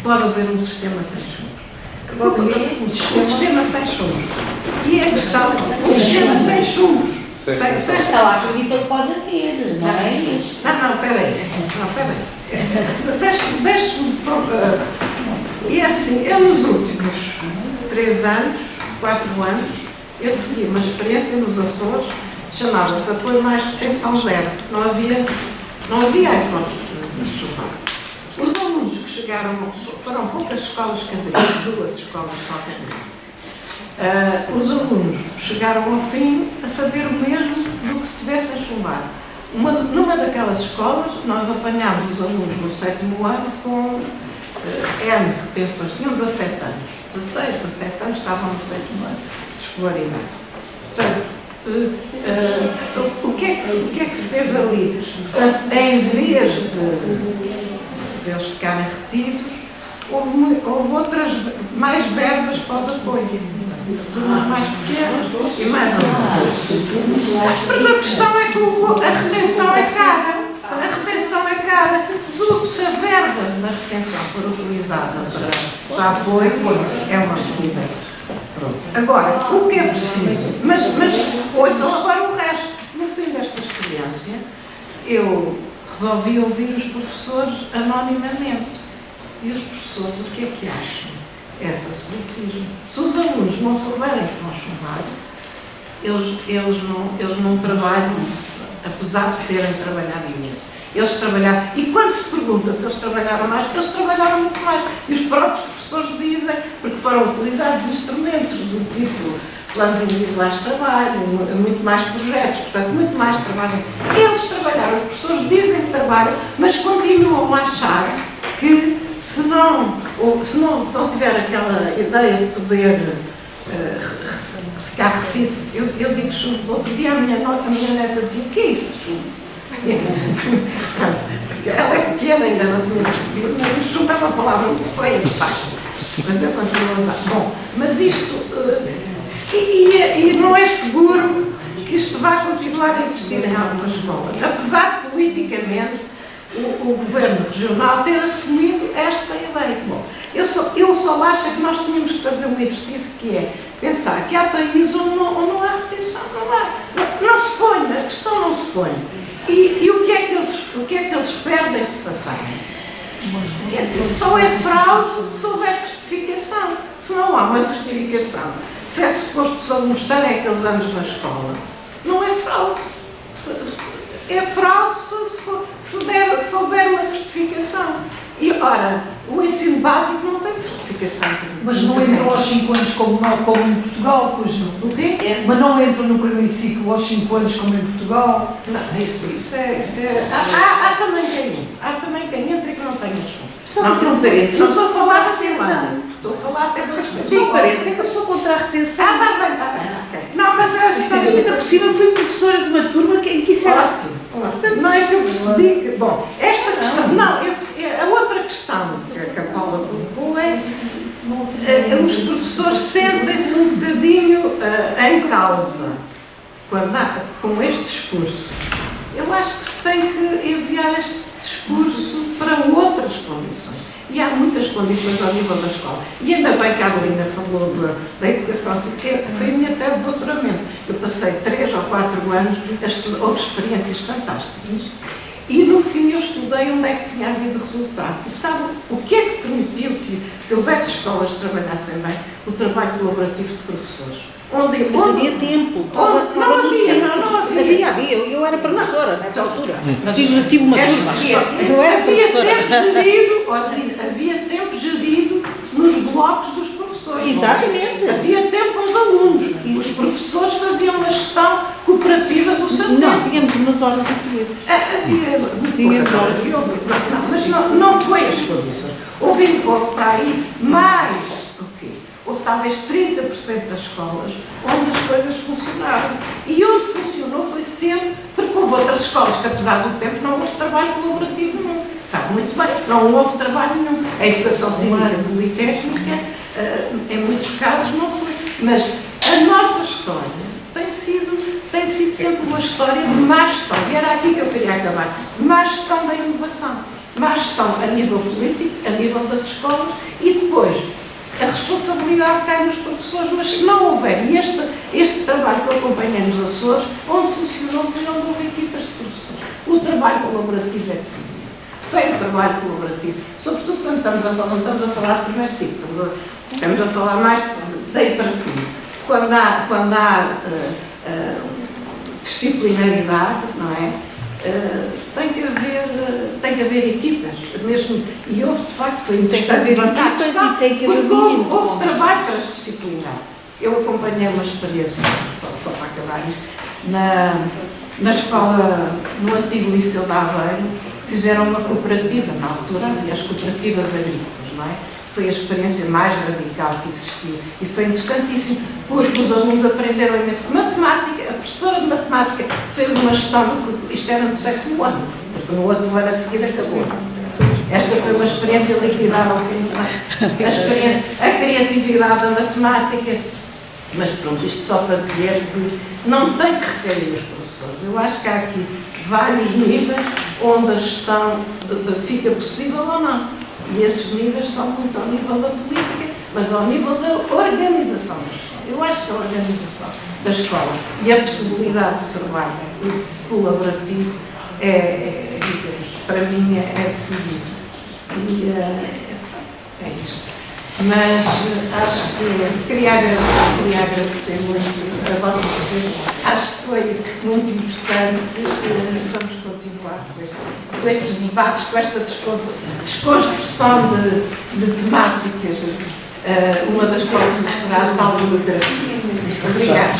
pode haver um sistema sem chumbo? Um sistema sem chumbos. E a questão, um sistema sem chumbos. Ela acredita que pode ter, não é isto? Não, peraí. Deixe-me... E assim, eu nos últimos 3 anos, 4 anos, eu segui uma experiência nos Açores, chamava-se Apoio Mais Retenção Zero. Não havia a hipótese de chuvar. Os alunos que chegaram, foram poucas escolas que aderiram, 2 escolas só que aderiram. Os alunos chegaram ao fim a saber o mesmo do que se tivessem chumbado. Numa daquelas escolas, nós apanhámos os alunos no 7º ano com N retenções, tinham 17 anos. 16, 17 anos estavam no 7º ano de escolaridade. Portanto, o que é que se fez ali? Portanto, em vez de eles ficarem retidos, houve outras, mais verbas para os apoios. Turmas mais pequenas e mais avançadas. Porque a questão é que a retenção é cara. A retenção é cara. Se a verba da retenção for utilizada para apoios, é uma medida. Agora, o que é preciso? Mas ouçam agora o resto. No fim desta experiência, eu resolvi ouvir os professores anonimamente. E os professores, o que é que acham? É facilitismo. Se os alunos não souberem que vão chumbar, eles não trabalham apesar de terem trabalhado imenso. Eles trabalharam, e quando se pergunta se eles trabalharam mais, eles trabalharam muito mais. E os próprios professores dizem, porque foram utilizados instrumentos do tipo planos individuais de trabalho, muito mais projetos, portanto, muito mais trabalho. Eles trabalharam, os professores dizem que trabalham, mas continuam a achar que se não tiver aquela ideia de poder ficar retido, eu digo chumbo. Outro dia a minha neta dizia: o que é isso, chumbo? Ela é pequena, ainda não tinha percebido, mas o chumbo é uma palavra muito feia, de facto. Mas eu continuo a usar. Bom, mas isto. E não é seguro que isto vá continuar a existir em algumas escolas, apesar de politicamente o governo regional ter assumido esta ideia. Bom, eu só acho que nós tínhamos que fazer um exercício que é pensar que há países onde não há retenção, não se põe, a questão não se põe. E o que é que eles perdem se passarem? Quer dizer, só é fraude se houver certificação. Se não há uma certificação, se é suposto só mostrarem aqueles anos na escola, não é fraude. É fraude se houver uma certificação. E, ora, o ensino básico não tem certificação. Mas não entram aos 5 anos como em Portugal, pois não? O quê? Mas não entram no primeiro ciclo aos 5 anos como em Portugal? Não, isso é... Há também quem entra e que não tem as não estou a falar da Finlândia. Estou a falar até de outros países. Só parece, é que eu sou contra a retenção. Está bem. Okay. Não, mas eu acho que também... Ainda por cima fui professora de uma turma que isso era ótimo. Não é que eu percebi que... Bom, esta questão... Não, a outra questão que a Paula colocou é os professores sentem-se um bocadinho em causa com este discurso. Eu acho que se tem que enviar este discurso para outras condições. E há muitas condições ao nível da escola. E ainda bem que a Adelina falou da educação, que foi a minha tese de doutoramento. Eu passei 3 ou 4 anos, houve experiências fantásticas. E no fim eu estudei onde é que tinha havido resultado. E sabe o que é que permitiu que houvesse escolas que trabalhassem bem? O trabalho colaborativo de professores. Mas havia tempo. Não havia. Havia. Eu era professora nessa altura. Tive uma turma. Havia tempo gerido nos blocos dos professores. Exatamente. Havia tempo aos alunos. Os professores faziam uma gestão cooperativa do seu tempo. Não, tínhamos umas horas a correr. Tínhamos horas. Mas não foi as condições. Houve para aí mais... Houve talvez 30% das escolas onde as coisas funcionaram. E onde funcionou foi sempre porque houve outras escolas que, apesar do tempo, não houve trabalho colaborativo nenhum. Sabe muito bem, não houve trabalho nenhum. A educação cívica politécnica, em muitos casos, não foi. Mas a nossa história tem sido sempre uma história de má gestão. E era aqui que eu queria acabar. Má gestão da inovação. Má gestão a nível político, a nível das escolas e depois... A responsabilidade cai nos professores, mas se não houver, e este trabalho que eu acompanhei nos Açores, onde funcionou foi onde houve equipas de professores. O trabalho colaborativo é decisivo. Sem o trabalho colaborativo, sobretudo quando não estamos a falar de primeiro ciclo, estamos a falar mais daí para cima. Quando há disciplinaridade, não é? Tem que haver equipas, mesmo, e houve de facto, foi interessante levantar porque houve trabalho transdisciplinar. Eu acompanhei uma experiência, só para acabar isto, na escola, no antigo Liceu de Aveiro, fizeram uma cooperativa, na altura havia as cooperativas agrícolas, não é? Foi a experiência mais radical que existiu e foi interessantíssimo porque os alunos aprenderam imenso matemática. A professora de matemática fez uma gestão, isto era no 7º ano, porque no outro ano a seguir acabou. Esta foi uma experiência liquidada ao fim do ano. A criatividade da matemática. Mas pronto, isto só para dizer que não tem que recair os professores. Eu acho que há aqui vários níveis onde a gestão fica possível ou não. E esses níveis são muito ao nível da política, mas ao nível da organização da escola. Eu acho que a organização da escola e a possibilidade de trabalho colaborativo para mim é decisivo. E é isto. Mas acho que queria agradecer muito a vossa presença. Acho que foi muito interessante. Vamos continuar com estes debates, com esta desconstrução de temáticas. Uma das próximas será a tal democracia. Obrigada.